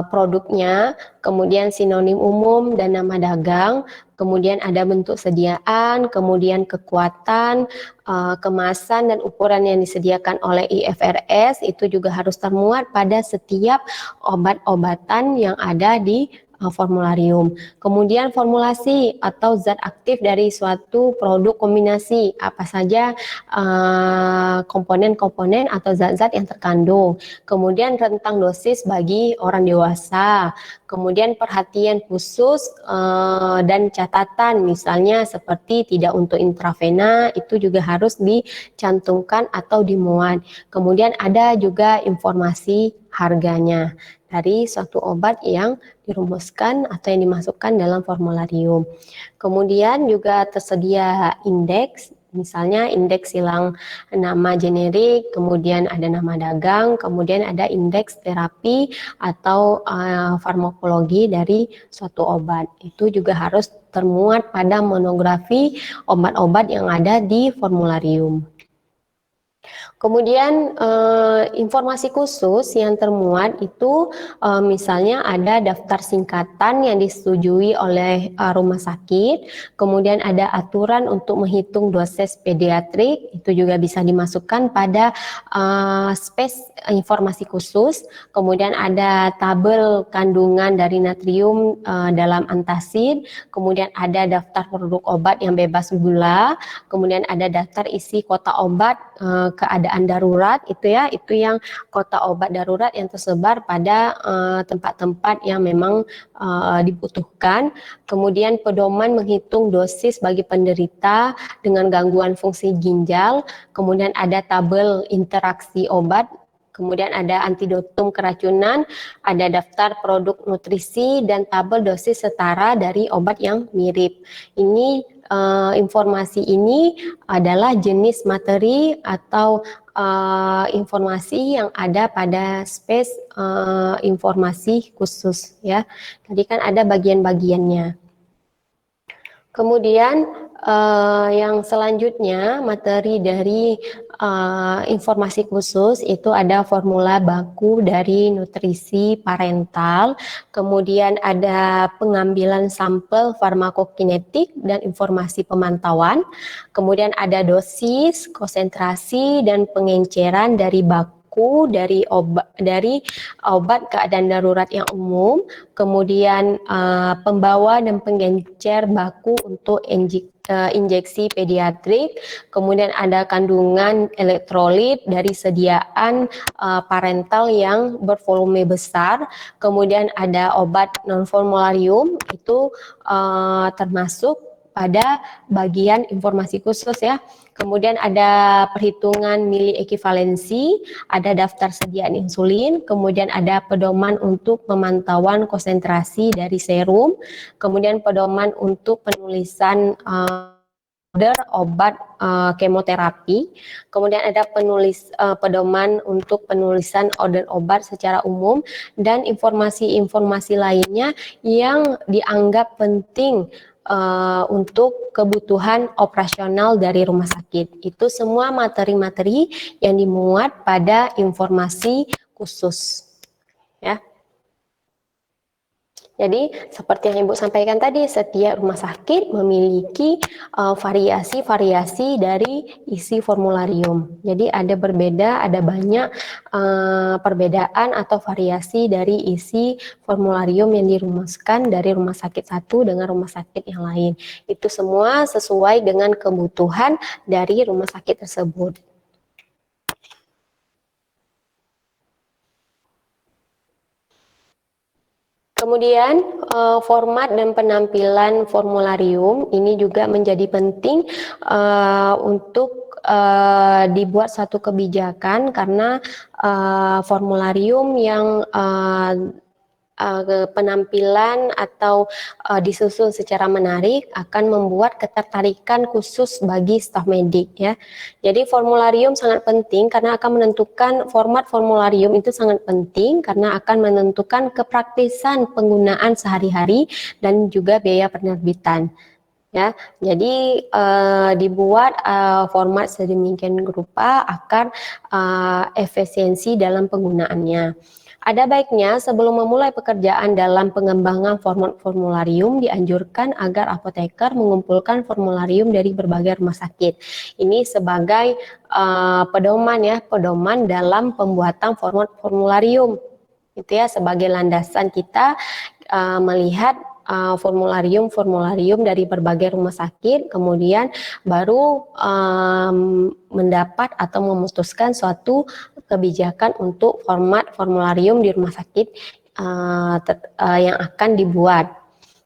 produknya, kemudian sinonim umum dan nama dagang, kemudian ada bentuk sediaan, kemudian kekuatan, kemasan dan ukuran yang disediakan oleh IFRS itu juga harus termuat pada setiap obat-obatan yang ada di formularium. Kemudian formulasi atau zat aktif dari suatu produk kombinasi, apa saja komponen-komponen atau zat-zat yang terkandung. Kemudian rentang dosis bagi orang dewasa. Kemudian perhatian khusus dan catatan, misalnya seperti tidak untuk intravena, itu juga harus dicantumkan atau dimuat. Kemudian ada juga informasi harganya dari suatu obat yang dirumuskan atau yang dimasukkan dalam formularium. Kemudian juga tersedia indeks, misalnya indeks silang nama generik, kemudian ada nama dagang, kemudian ada indeks terapi atau farmakologi dari suatu obat. Itu juga harus termuat pada monografi obat-obat yang ada di formularium. Kemudian informasi khusus yang termuat itu misalnya ada daftar singkatan yang disetujui oleh rumah sakit, kemudian ada aturan untuk menghitung dosis pediatrik, itu juga bisa dimasukkan pada informasi khusus, kemudian ada tabel kandungan dari natrium dalam antacid, kemudian ada daftar produk obat yang bebas gula, kemudian ada daftar isi kota obat, keadaan keadaan darurat itu ya, itu yang kota obat darurat yang tersebar pada tempat-tempat yang memang dibutuhkan. Kemudian pedoman menghitung dosis bagi penderita dengan gangguan fungsi ginjal. Kemudian ada tabel interaksi obat. Kemudian ada antidotum keracunan, ada daftar produk nutrisi, dan tabel dosis setara dari obat yang mirip. Ini informasi ini adalah jenis materi atau informasi yang ada pada space informasi khusus ya. Tadi kan ada bagian-bagiannya. Kemudian yang selanjutnya materi dari informasi khusus itu ada formula baku dari nutrisi parental, kemudian ada pengambilan sampel farmakokinetik dan informasi pemantauan, kemudian ada dosis, konsentrasi dan pengenceran dari baku dari obat keadaan darurat yang umum, kemudian pembawa dan pengencer baku untuk injeksi pediatrik, kemudian ada kandungan elektrolit dari sediaan parental yang bervolume besar, kemudian ada obat non formularium itu termasuk pada bagian informasi khusus ya. Kemudian ada perhitungan mili ekivalensi, ada daftar sediaan insulin, kemudian ada pedoman untuk pemantauan konsentrasi dari serum, kemudian pedoman untuk penulisan order obat kemoterapi, kemudian ada pedoman untuk penulisan order obat secara umum, dan informasi-informasi lainnya yang dianggap penting untuk kebutuhan operasional dari rumah sakit. Itu semua materi-materi yang dimuat pada informasi khusus. Ya. Jadi seperti yang Ibu sampaikan tadi, setiap rumah sakit memiliki variasi-variasi dari isi formularium. Jadi ada berbeda, ada banyak perbedaan atau variasi dari isi formularium yang dirumuskan dari rumah sakit satu dengan rumah sakit yang lain. Itu semua sesuai dengan kebutuhan dari rumah sakit tersebut. Kemudian format dan penampilan formularium ini juga menjadi penting untuk dibuat satu kebijakan, karena formularium yang penampilan atau disusun secara menarik akan membuat ketertarikan khusus bagi staf medik ya. Jadi formularium sangat penting karena akan menentukan format formularium itu sangat penting karena akan menentukan kepraktisan penggunaan sehari-hari dan juga biaya penerbitan. Ya, jadi dibuat format sedemikian rupa akan efisiensi dalam penggunaannya. Ada baiknya sebelum memulai pekerjaan dalam pengembangan format formularium dianjurkan agar apoteker mengumpulkan formularium dari berbagai rumah sakit. Ini sebagai pedoman dalam pembuatan format formularium. Itu ya sebagai landasan kita melihat formularium dari berbagai rumah sakit, kemudian baru mendapat atau memutuskan suatu kebijakan untuk format formularium di rumah sakit yang akan dibuat.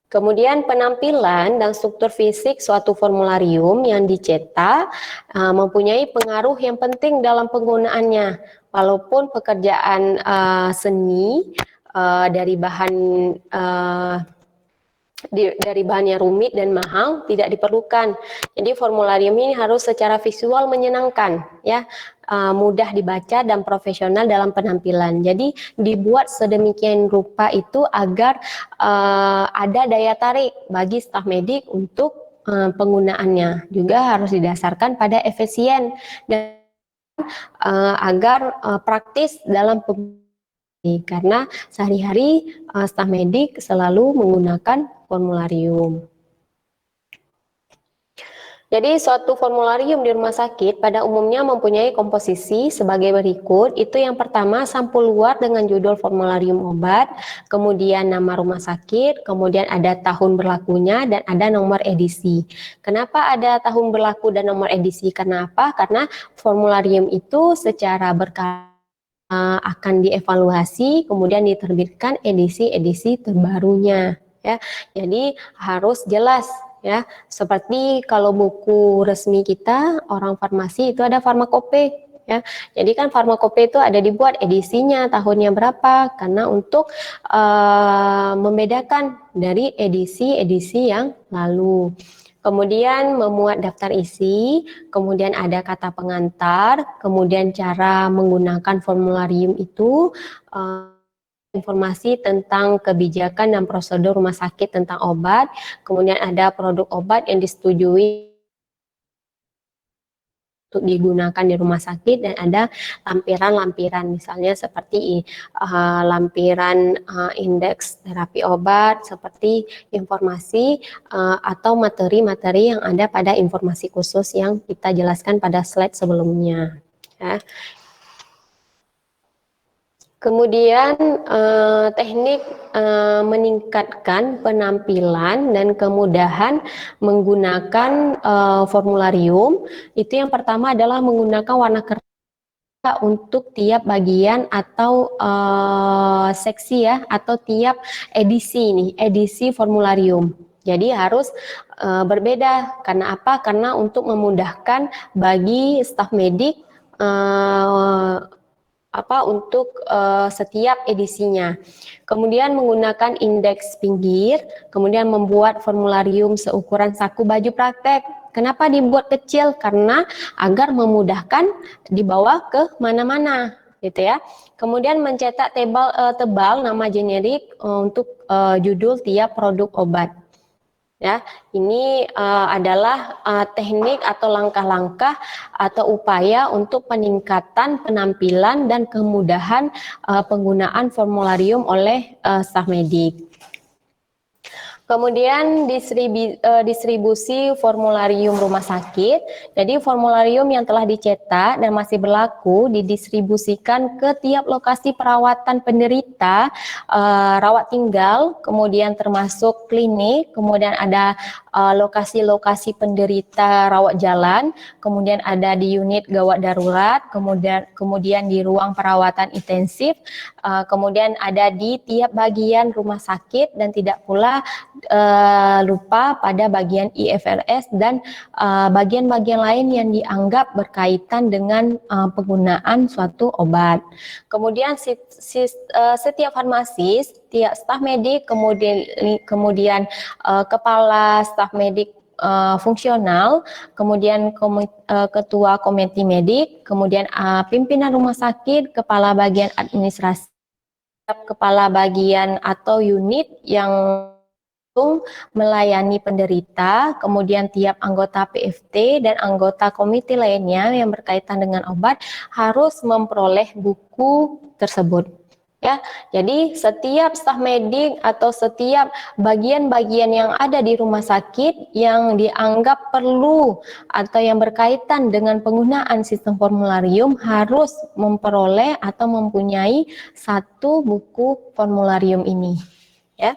Kemudian penampilan dan struktur fisik suatu formularium yang dicetak mempunyai pengaruh yang penting dalam penggunaannya. Walaupun pekerjaan seni dari bahannya rumit dan mahal tidak diperlukan. Jadi formularium ini harus secara visual menyenangkan, ya, mudah dibaca dan profesional dalam penampilan. Jadi dibuat sedemikian rupa itu agar ada daya tarik bagi staf medik untuk penggunaannya. Juga harus didasarkan pada efisien dan agar praktis dalam karena sehari-hari staf medik selalu menggunakan formularium. Jadi suatu formularium di rumah sakit pada umumnya mempunyai komposisi sebagai berikut. Itu yang pertama, sampul luar dengan judul formularium obat, kemudian nama rumah sakit, kemudian ada tahun berlakunya dan ada nomor edisi. Kenapa ada tahun berlaku dan nomor edisi? Karena apa? Karena formularium itu secara berkala akan dievaluasi, kemudian diterbitkan edisi-edisi terbarunya. Ya, jadi harus jelas ya, seperti kalau buku resmi kita orang farmasi itu ada farmakope ya. Jadi kan farmakope itu ada dibuat edisinya tahunnya berapa karena untuk membedakan dari edisi-edisi yang lalu. Kemudian memuat daftar isi, kemudian ada kata pengantar, kemudian cara menggunakan formularium itu, informasi tentang kebijakan dan prosedur rumah sakit tentang obat, kemudian ada produk obat yang disetujui untuk digunakan di rumah sakit dan ada lampiran-lampiran misalnya seperti lampiran indeks terapi obat, seperti informasi atau materi-materi yang ada pada informasi khusus yang kita jelaskan pada slide sebelumnya ya. Kemudian teknik meningkatkan penampilan dan kemudahan menggunakan formularium itu yang pertama adalah menggunakan warna kertas untuk tiap bagian atau seksi ya, atau tiap edisi nih, edisi formularium. Jadi harus berbeda. Karena apa? Karena untuk memudahkan bagi staf medik untuk setiap edisinya. Kemudian menggunakan indeks pinggir, kemudian membuat formularium seukuran saku baju praktek. Kenapa dibuat kecil? Karena agar memudahkan dibawa ke mana-mana, gitu ya. Kemudian mencetak tebal nama generik untuk judul tiap produk obat. Ya, ini adalah teknik atau langkah-langkah atau upaya untuk peningkatan penampilan dan kemudahan penggunaan formularium oleh staf medik. Kemudian distribusi formularium rumah sakit. Jadi formularium yang telah dicetak dan masih berlaku didistribusikan ke tiap lokasi perawatan penderita, rawat tinggal, kemudian termasuk klinik, kemudian ada lokasi-lokasi penderita rawat jalan, kemudian ada di unit gawat darurat, kemudian di ruang perawatan intensif, kemudian ada di tiap bagian rumah sakit dan tidak pula lupa pada bagian IFRS dan bagian-bagian lain yang dianggap berkaitan dengan penggunaan suatu obat. Kemudian setiap farmasis, setiap staf medik, kemudian kepala staf medik fungsional, kemudian ketua komite medik, kemudian pimpinan rumah sakit, kepala bagian administrasi, kepala bagian atau unit yang melayani penderita, kemudian tiap anggota PFT dan anggota komite lainnya yang berkaitan dengan obat harus memperoleh buku tersebut. Ya, jadi setiap staf medik atau setiap bagian-bagian yang ada di rumah sakit yang dianggap perlu atau yang berkaitan dengan penggunaan sistem formularium harus memperoleh atau mempunyai satu buku formularium ini. Ya.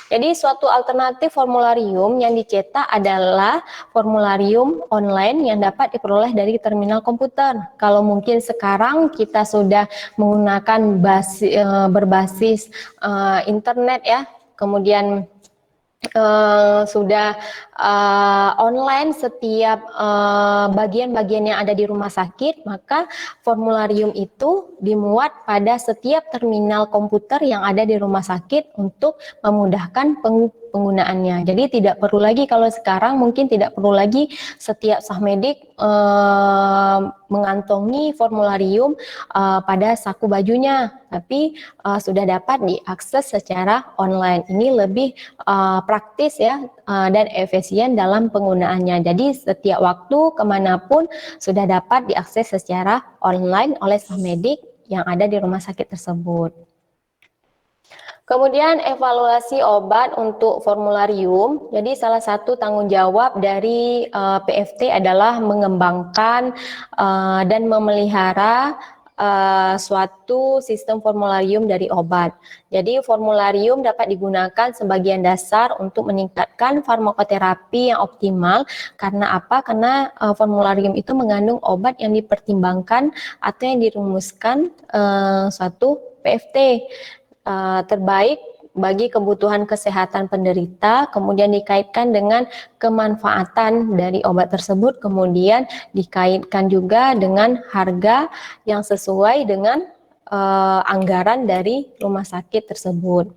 Jadi suatu alternatif formularium yang dicetak adalah formularium online yang dapat diperoleh dari terminal komputer. Kalau mungkin sekarang kita sudah menggunakan berbasis internet ya, kemudian sudah online setiap bagian-bagian yang ada di rumah sakit, maka formularium itu dimuat pada setiap terminal komputer yang ada di rumah sakit untuk memudahkan penggunaannya. Jadi tidak perlu lagi, kalau sekarang mungkin tidak perlu lagi setiap staf medik mengantongi formularium pada saku bajunya, tapi sudah dapat diakses secara online. Ini lebih praktis ya dan efisien dalam penggunaannya. Jadi setiap waktu kemanapun sudah dapat diakses secara online oleh staf medik yang ada di rumah sakit tersebut. Kemudian evaluasi obat untuk formularium. Jadi salah satu tanggung jawab dari PFT adalah mengembangkan dan memelihara suatu sistem formularium dari obat. Jadi formularium dapat digunakan sebagian dasar untuk meningkatkan farmakoterapi yang optimal. Karena apa? Karena formularium itu mengandung obat yang dipertimbangkan atau yang dirumuskan suatu PFT. Terbaik bagi kebutuhan kesehatan penderita, kemudian dikaitkan dengan kemanfaatan dari obat tersebut, kemudian dikaitkan juga dengan harga yang sesuai dengan anggaran dari rumah sakit tersebut.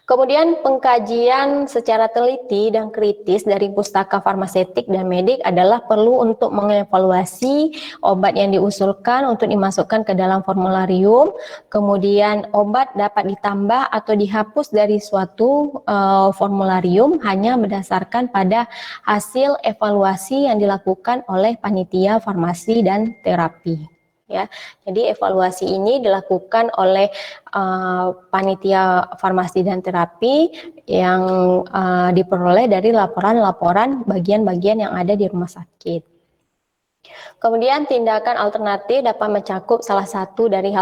Kemudian pengkajian secara teliti dan kritis dari pustaka farmaseutik dan medik adalah perlu untuk mengevaluasi obat yang diusulkan untuk dimasukkan ke dalam formularium. Kemudian obat dapat ditambah atau dihapus dari suatu formularium hanya berdasarkan pada hasil evaluasi yang dilakukan oleh panitia farmasi dan terapi. Ya, jadi evaluasi ini dilakukan oleh panitia farmasi dan terapi yang diperoleh dari laporan-laporan bagian-bagian yang ada di rumah sakit. Kemudian tindakan alternatif dapat mencakup salah satu dari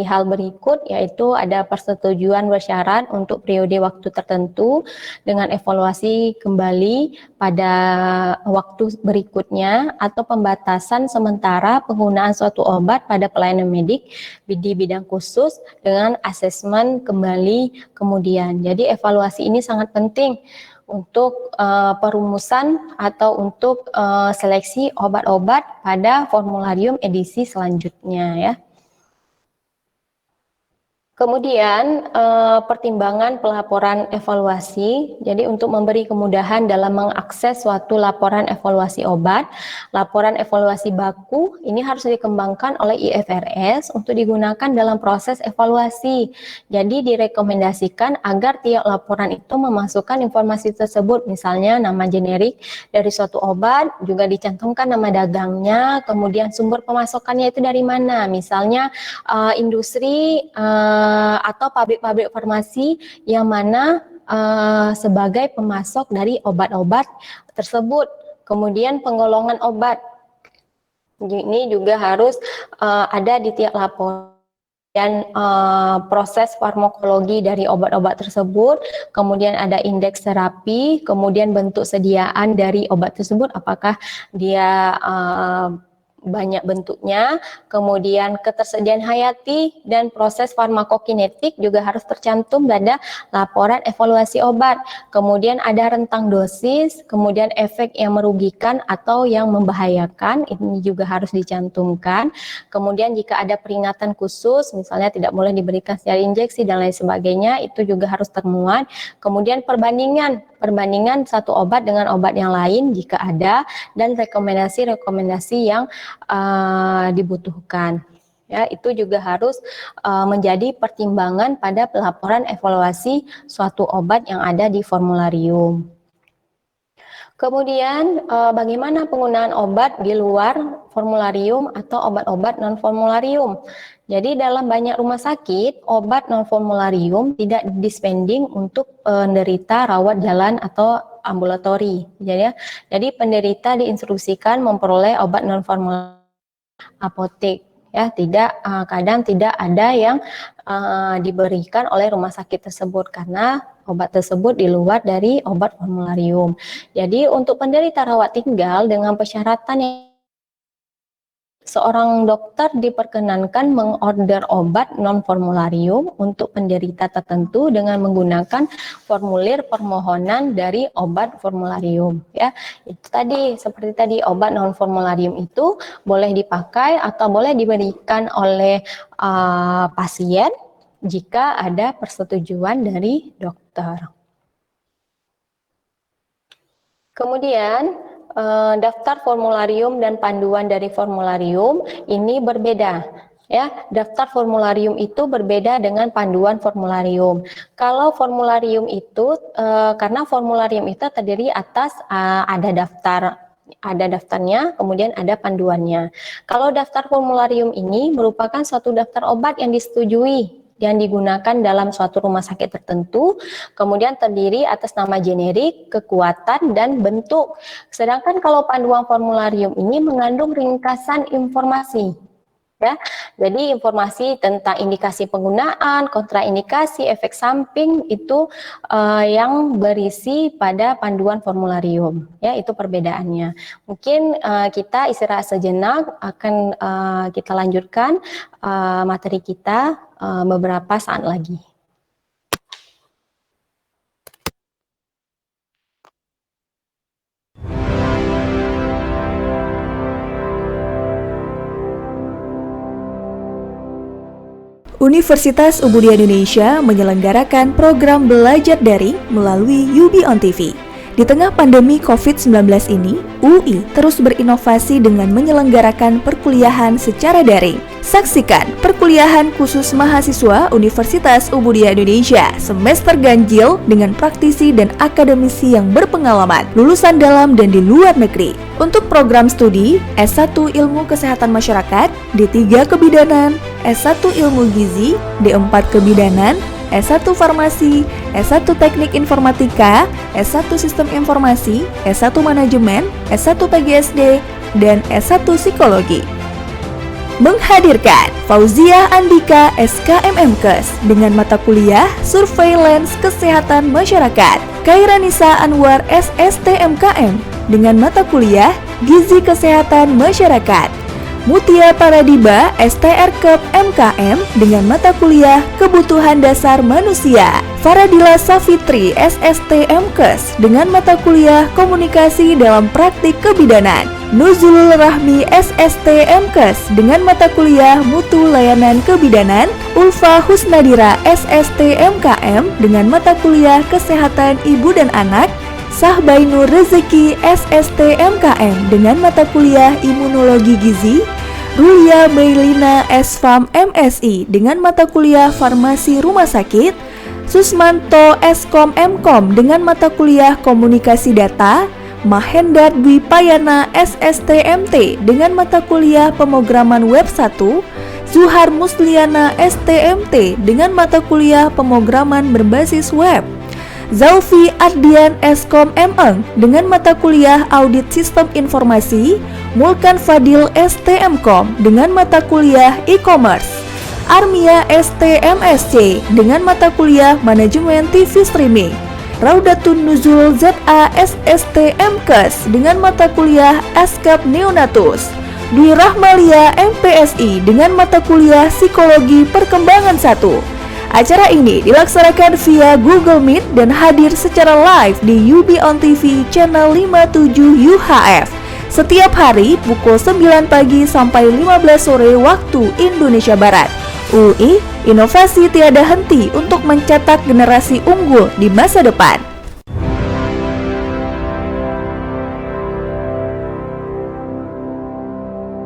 hal berikut, yaitu ada persetujuan bersyarat untuk periode waktu tertentu dengan evaluasi kembali pada waktu berikutnya, atau pembatasan sementara penggunaan suatu obat pada pelayanan medik di bidang khusus dengan asesmen kembali kemudian. Jadi evaluasi ini sangat penting untuk perumusan atau untuk seleksi obat-obat pada formularium edisi selanjutnya ya. Kemudian pertimbangan pelaporan evaluasi. Jadi untuk memberi kemudahan dalam mengakses suatu laporan evaluasi obat, laporan evaluasi baku ini harus dikembangkan oleh IFRS untuk digunakan dalam proses evaluasi. Jadi direkomendasikan agar tiap laporan itu memasukkan informasi tersebut, misalnya nama generik dari suatu obat, juga dicantumkan nama dagangnya, kemudian sumber pemasokannya itu dari mana, misalnya industri atau pabrik-pabrik farmasi yang mana sebagai pemasok dari obat-obat tersebut. Kemudian penggolongan obat ini juga harus ada di tiap laporan. Dan proses farmakologi dari obat-obat tersebut, kemudian ada indeks terapi, kemudian bentuk sediaan dari obat tersebut, apakah dia banyak bentuknya, kemudian ketersediaan hayati dan proses farmakokinetik juga harus tercantum pada laporan evaluasi obat. Kemudian ada rentang dosis, kemudian efek yang merugikan atau yang membahayakan, ini juga harus dicantumkan. Kemudian jika ada peringatan khusus, misalnya tidak boleh diberikan secara injeksi dan lain sebagainya, itu juga harus termuat. Kemudian perbandingan satu obat dengan obat yang lain jika ada, dan rekomendasi-rekomendasi yang dibutuhkan. Ya, itu juga harus menjadi pertimbangan pada pelaporan evaluasi suatu obat yang ada di formularium. Kemudian bagaimana penggunaan obat di luar formularium atau obat-obat non-formularium. Jadi dalam banyak rumah sakit, obat non-formularium tidak dispensing untuk penderita rawat jalan atau ambulatori. Jadi penderita diinstruksikan memperoleh obat non-formularium apotek. Ya, kadang tidak ada yang diberikan oleh rumah sakit tersebut karena obat tersebut di luar dari obat formularium. Jadi untuk penderita rawat tinggal dengan persyaratan yang seorang dokter diperkenankan mengorder obat non-formularium untuk penderita tertentu dengan menggunakan formulir permohonan dari obat formularium. Ya, itu tadi, seperti tadi, obat non-formularium itu boleh dipakai atau boleh diberikan oleh pasien jika ada persetujuan dari dokter. Kemudian daftar formularium dan panduan dari formularium ini berbeda. Ya, daftar formularium itu berbeda dengan panduan formularium. Kalau formularium itu, karena formularium itu terdiri atas ada daftarnya, kemudian ada panduannya. Kalau daftar formularium ini merupakan suatu daftar obat yang disetujui yang digunakan dalam suatu rumah sakit tertentu, kemudian terdiri atas nama generik, kekuatan, dan bentuk. Sedangkan kalau panduan formularium ini mengandung ringkasan informasi. Ya, jadi informasi tentang indikasi penggunaan, kontraindikasi, efek samping itu yang berisi pada panduan formularium. Ya, itu perbedaannya. Mungkin kita istirahat sejenak, akan kita lanjutkan materi kita beberapa saat lagi. Universitas Ubudia Indonesia menyelenggarakan program belajar daring melalui UB on TV. Di tengah pandemi COVID-19 ini, UI terus berinovasi dengan menyelenggarakan perkuliahan secara daring. Saksikan perkuliahan khusus mahasiswa Universitas Ubudia Indonesia semester ganjil dengan praktisi dan akademisi yang berpengalaman, lulusan dalam dan di luar negeri. Untuk program studi S1 Ilmu Kesehatan Masyarakat, D3 Kebidanan, S1 Ilmu Gizi, D4 Kebidanan, S1 Farmasi, S1 Teknik Informatika, S1 Sistem Informasi, S1 Manajemen, S1 PGSD, dan S1 Psikologi. Menghadirkan Fauzia Andika SKMMKes dengan mata kuliah Surveillance Kesehatan Masyarakat, Kairanisa Anwar SSTMKM dengan mata kuliah Gizi Kesehatan Masyarakat, Mutia Paradiba STRKEP MKM dengan mata kuliah Kebutuhan Dasar Manusia, Faradila Safitri SSTMKes dengan mata kuliah Komunikasi dalam Praktik Kebidanan, Nuzulul Rahmi SSTMKes dengan mata kuliah Mutu Layanan Kebidanan, Ulfa Husnadira SSTMKM dengan mata kuliah Kesehatan Ibu dan Anak, Sahbainur Rezeki SSTMKM dengan mata kuliah Imunologi Gizi, Rulia Meilina SFAM MSI dengan mata kuliah Farmasi Rumah Sakit, Susmanto Eskom Mkom dengan mata kuliah Komunikasi Data, Mahendra Dwi Payana SSTMT dengan mata kuliah Pemrograman Web 1, Zuhar Musliana STMT dengan mata kuliah Pemrograman Berbasis Web, Zaufi Ardian Eskom Meng dengan mata kuliah Audit Sistem Informasi, Mulkan Fadil STMkom dengan mata kuliah E-commerce, Armia STMSC dengan mata kuliah Manajemen TV Streaming, Raudatun Nuzul ZA SSTMKes dengan mata kuliah Askap Neonatus, Dwi Rahmalia MPSI dengan mata kuliah Psikologi Perkembangan 1. Acara ini dilaksanakan via Google Meet dan hadir secara live di UB on TV channel 57 UHF setiap hari pukul 9 pagi sampai 15 sore waktu Indonesia Barat. UI, inovasi tiada henti untuk mencetak generasi unggul di masa depan.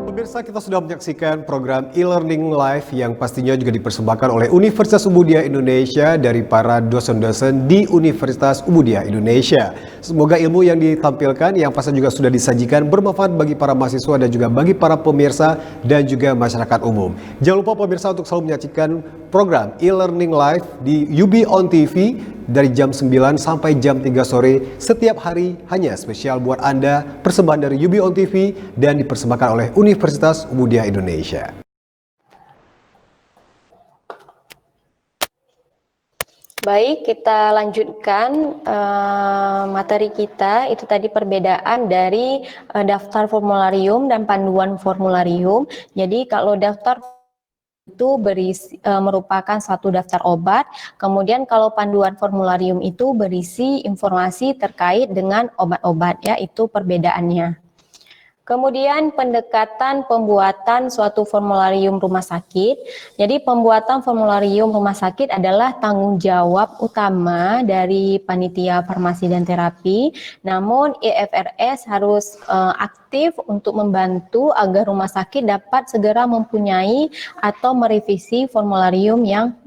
Pemirsa, kita sudah menyaksikan program e-learning live yang pastinya juga dipersembahkan oleh Universitas Ubudia Indonesia dari para dosen-dosen di Universitas Ubudia Indonesia. Semoga ilmu yang ditampilkan yang pasti juga sudah disajikan bermanfaat bagi para mahasiswa dan juga bagi para pemirsa dan juga masyarakat umum. Jangan lupa pemirsa untuk selalu menyaksikan program e-learning live di UB on TV dari jam 9 sampai jam 3 sore setiap hari, hanya spesial buat Anda, persembahan dari UB on TV dan dipersembahkan oleh Universitas Ubudia Indonesia. Baik, kita lanjutkan materi kita. Itu tadi perbedaan dari daftar formularium dan panduan formularium. Jadi kalau daftar itu merupakan satu daftar obat, kemudian kalau panduan formularium itu berisi informasi terkait dengan obat-obat, ya, itu perbedaannya. Kemudian pendekatan pembuatan suatu formularium rumah sakit. Jadi pembuatan formularium rumah sakit adalah tanggung jawab utama dari panitia farmasi dan terapi. Namun IFRS harus aktif untuk membantu agar rumah sakit dapat segera mempunyai atau merevisi formularium yang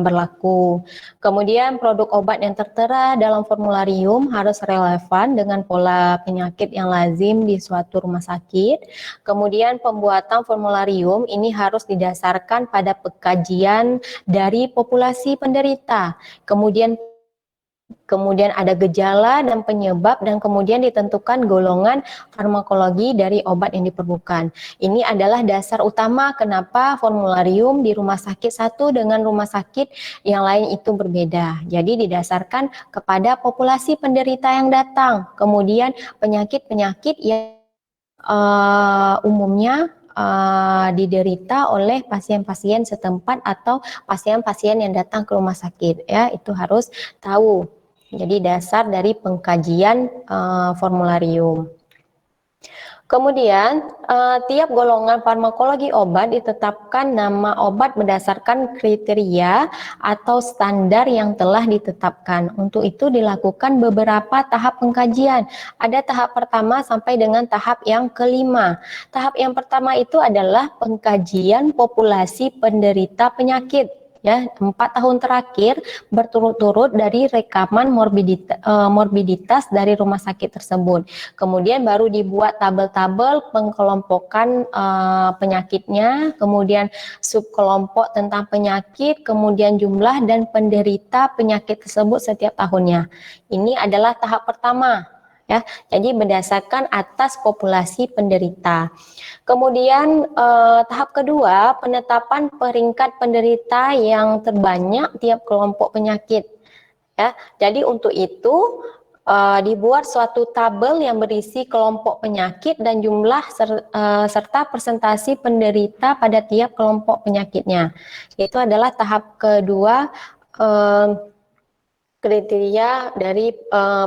berlaku. Kemudian produk obat yang tertera dalam formularium harus relevan dengan pola penyakit yang lazim di suatu rumah sakit. Kemudian pembuatan formularium ini harus didasarkan pada pengkajian dari populasi penderita. Kemudian ada gejala dan penyebab dan kemudian ditentukan golongan farmakologi dari obat yang diperlukan. Ini adalah dasar utama kenapa formularium di rumah sakit satu dengan rumah sakit yang lain itu berbeda. Jadi didasarkan kepada populasi penderita yang datang, kemudian penyakit-penyakit yang umumnya diderita oleh pasien-pasien setempat atau pasien-pasien yang datang ke rumah sakit, ya, itu harus tahu. Jadi dasar dari pengkajian formularium. Kemudian tiap golongan farmakologi obat ditetapkan nama obat berdasarkan kriteria atau standar yang telah ditetapkan. Untuk itu dilakukan beberapa tahap pengkajian. Ada tahap pertama sampai dengan tahap yang kelima. Tahap yang pertama itu adalah pengkajian populasi penderita penyakit. Ya, 4 tahun terakhir berturut-turut dari rekaman morbiditas dari rumah sakit tersebut. Kemudian baru dibuat tabel-tabel pengkelompokan penyakitnya, kemudian subkelompok tentang penyakit, kemudian jumlah dan penderita penyakit tersebut setiap tahunnya. Ini adalah tahap pertama. Ya, jadi berdasarkan atas populasi penderita. Kemudian tahap kedua, penetapan peringkat penderita yang terbanyak tiap kelompok penyakit. Ya, jadi untuk itu dibuat suatu tabel yang berisi kelompok penyakit dan jumlah serta presentasi penderita pada tiap kelompok penyakitnya. Itu adalah tahap kedua kriteria dari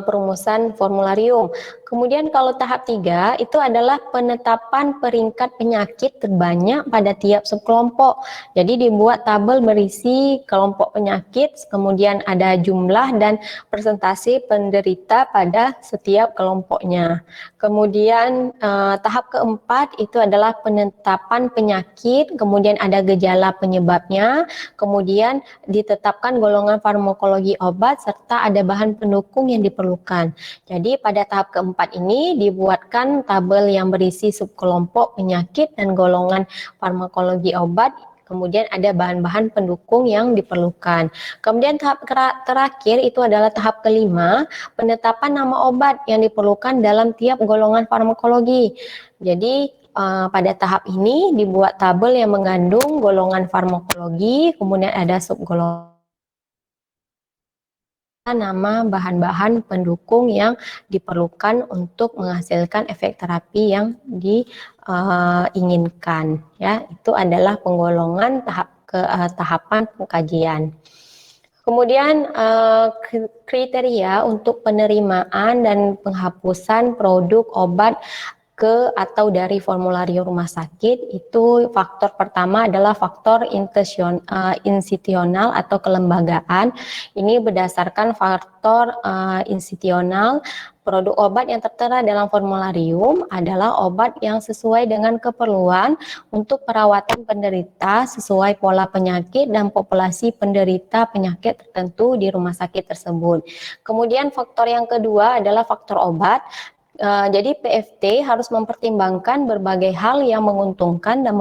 perumusan formularium. Kemudian kalau tahap 3 itu adalah penetapan peringkat penyakit terbanyak pada tiap subkelompok. Jadi dibuat tabel berisi kelompok penyakit, kemudian ada jumlah dan presentasi penderita pada setiap kelompoknya. Kemudian tahap keempat itu adalah penetapan penyakit, kemudian ada gejala penyebabnya, kemudian ditetapkan golongan farmakologi obat serta ada bahan pendukung yang diperlukan. Jadi pada tahap keempat ini dibuatkan tabel yang berisi subkelompok penyakit dan golongan farmakologi obat, kemudian ada bahan-bahan pendukung yang diperlukan. Kemudian tahap terakhir itu adalah tahap kelima, penetapan nama obat yang diperlukan dalam tiap golongan farmakologi. Jadi pada tahap ini dibuat tabel yang mengandung golongan farmakologi, kemudian ada subgolongan, nama bahan-bahan pendukung yang diperlukan untuk menghasilkan efek terapi yang diinginkan. Ya, itu adalah penggolongan tahapan pengkajian. Kemudian kriteria untuk penerimaan dan penghapusan produk obat ke atau dari formularium rumah sakit, itu faktor pertama adalah faktor institusional atau kelembagaan. Ini berdasarkan faktor institusional. Produk obat yang tertera dalam formularium adalah obat yang sesuai dengan keperluan untuk perawatan penderita sesuai pola penyakit dan populasi penderita penyakit tertentu di rumah sakit tersebut. Kemudian faktor yang kedua adalah faktor obat. Jadi PFT harus mempertimbangkan berbagai hal yang menguntungkan dan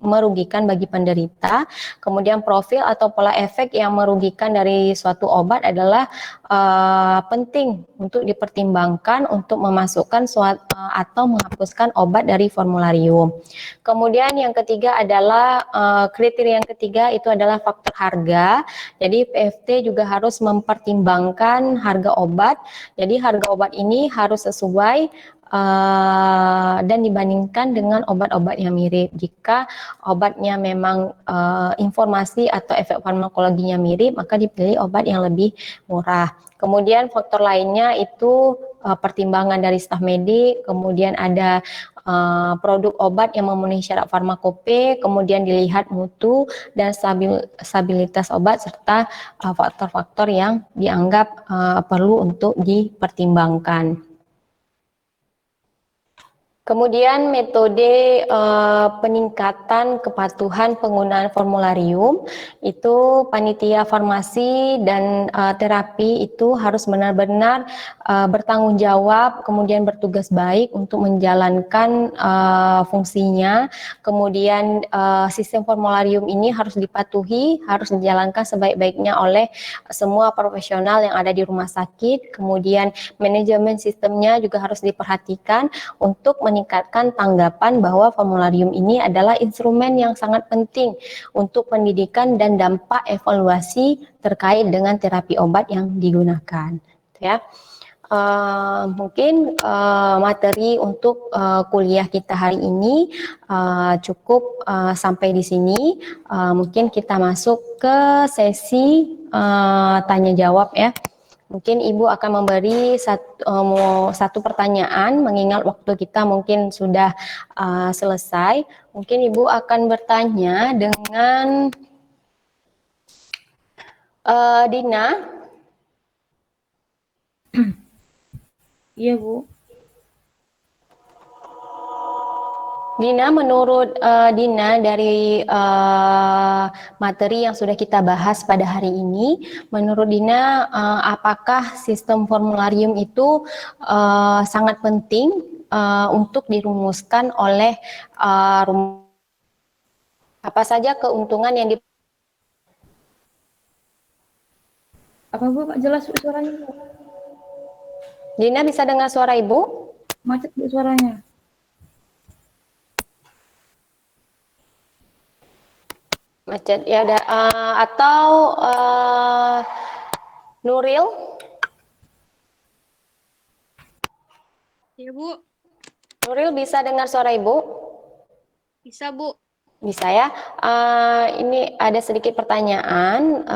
merugikan bagi penderita. Kemudian profil atau pola efek yang merugikan dari suatu obat adalah penting untuk dipertimbangkan untuk memasukkan atau menghapuskan obat dari formularium. Kemudian yang ketiga adalah kriteria yang ketiga itu adalah faktor harga. Jadi PFT juga harus mempertimbangkan harga obat. Jadi harga obat ini harus sesuai dan dibandingkan dengan obat-obat yang mirip. Jika obatnya memang informasi atau efek farmakologinya mirip, maka dipilih obat yang lebih murah. Kemudian faktor lainnya itu pertimbangan dari staf medik, kemudian ada produk obat yang memenuhi syarat farmakope, kemudian dilihat mutu dan stabilitas obat serta faktor-faktor yang dianggap perlu untuk dipertimbangkan. Kemudian metode peningkatan kepatuhan penggunaan formularium itu panitia farmasi dan terapi itu harus benar-benar bertanggung jawab, kemudian bertugas baik untuk menjalankan fungsinya. Kemudian sistem formularium ini harus dipatuhi, harus dijalankan sebaik-baiknya oleh semua profesional yang ada di rumah sakit. Kemudian manajemen sistemnya juga harus diperhatikan untuk meningkatkan tanggapan bahwa formularium ini adalah instrumen yang sangat penting untuk pendidikan dan dampak evaluasi terkait dengan terapi obat yang digunakan. Ya, mungkin materi untuk kuliah kita hari ini cukup sampai di sini. Mungkin kita masuk ke sesi tanya jawab ya. Mungkin Ibu akan memberi satu pertanyaan, mengingat waktu kita mungkin sudah selesai. Mungkin Ibu akan bertanya dengan Dina. Iya, Bu. Dina, menurut Dina dari materi yang sudah kita bahas pada hari ini, menurut Dina apakah sistem formularium itu sangat penting untuk dirumuskan oleh apa saja keuntungan yang Apa, Bu? Pak, jelas Bu, suaranya, Bu? Dina bisa dengar suara Ibu? Macet, Bu, suaranya. Macet ya ada atau Nuril? Iya, Bu. Nuril bisa dengar suara Ibu? Bisa, Bu. Bisa ya. Ini ada sedikit pertanyaan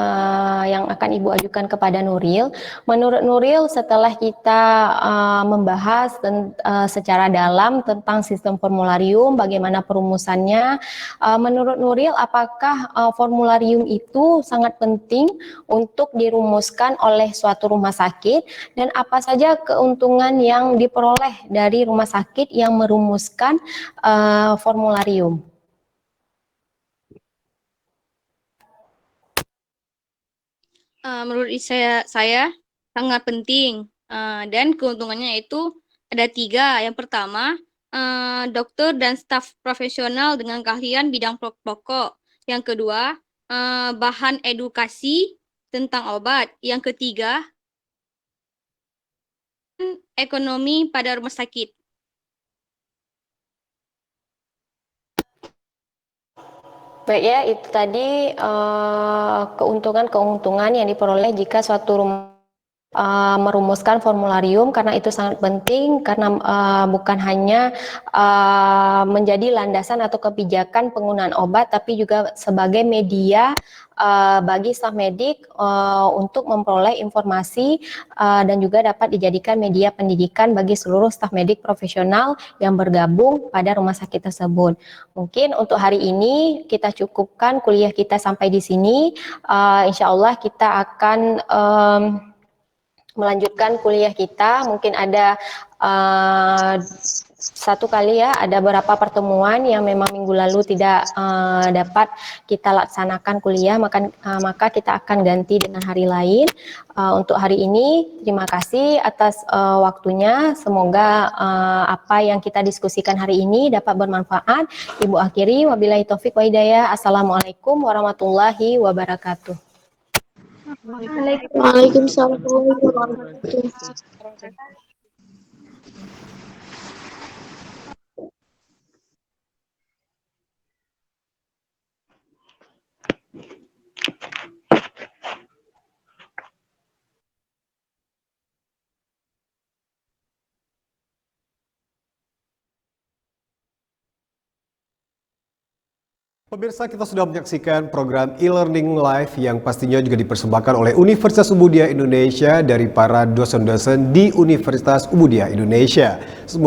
yang akan Ibu ajukan kepada Nuril. Menurut Nuril, setelah kita membahas secara dalam tentang sistem formularium, bagaimana perumusannya, menurut Nuril, apakah formularium itu sangat penting untuk dirumuskan oleh suatu rumah sakit, dan apa saja keuntungan yang diperoleh dari rumah sakit yang merumuskan formularium? Menurut saya sangat penting, dan keuntungannya itu ada 3. Yang pertama, dokter dan staf profesional dengan keahlian bidang pokok. Yang kedua, bahan edukasi tentang obat. Yang ketiga, ekonomi pada rumah sakit. Baik ya, itu tadi keuntungan-keuntungan yang diperoleh jika suatu rumah merumuskan formularium, karena itu sangat penting karena bukan hanya menjadi landasan atau kebijakan penggunaan obat, tapi juga sebagai media bagi staf medik untuk memperoleh informasi dan juga dapat dijadikan media pendidikan bagi seluruh staf medik profesional yang bergabung pada rumah sakit tersebut. Mungkin untuk hari ini kita cukupkan kuliah kita sampai di sini. Insya Allah kita akan melanjutkan kuliah kita. Mungkin ada satu kali ya, ada beberapa pertemuan yang memang minggu lalu tidak dapat kita laksanakan kuliah, maka kita akan ganti dengan hari lain. Untuk hari ini, terima kasih atas waktunya. Semoga apa yang kita diskusikan hari ini dapat bermanfaat. Ibu akhiri, wabillahi taufik wa hidayah. Assalamualaikum warahmatullahi wabarakatuh. Waalaikumsalam warahmatullahi wabarakatuh. Pemirsa, kita sudah menyaksikan program e-learning live yang pastinya juga dipersembahkan oleh Universitas Ubudiah Indonesia dari para dosen-dosen di Universitas Ubudiah Indonesia.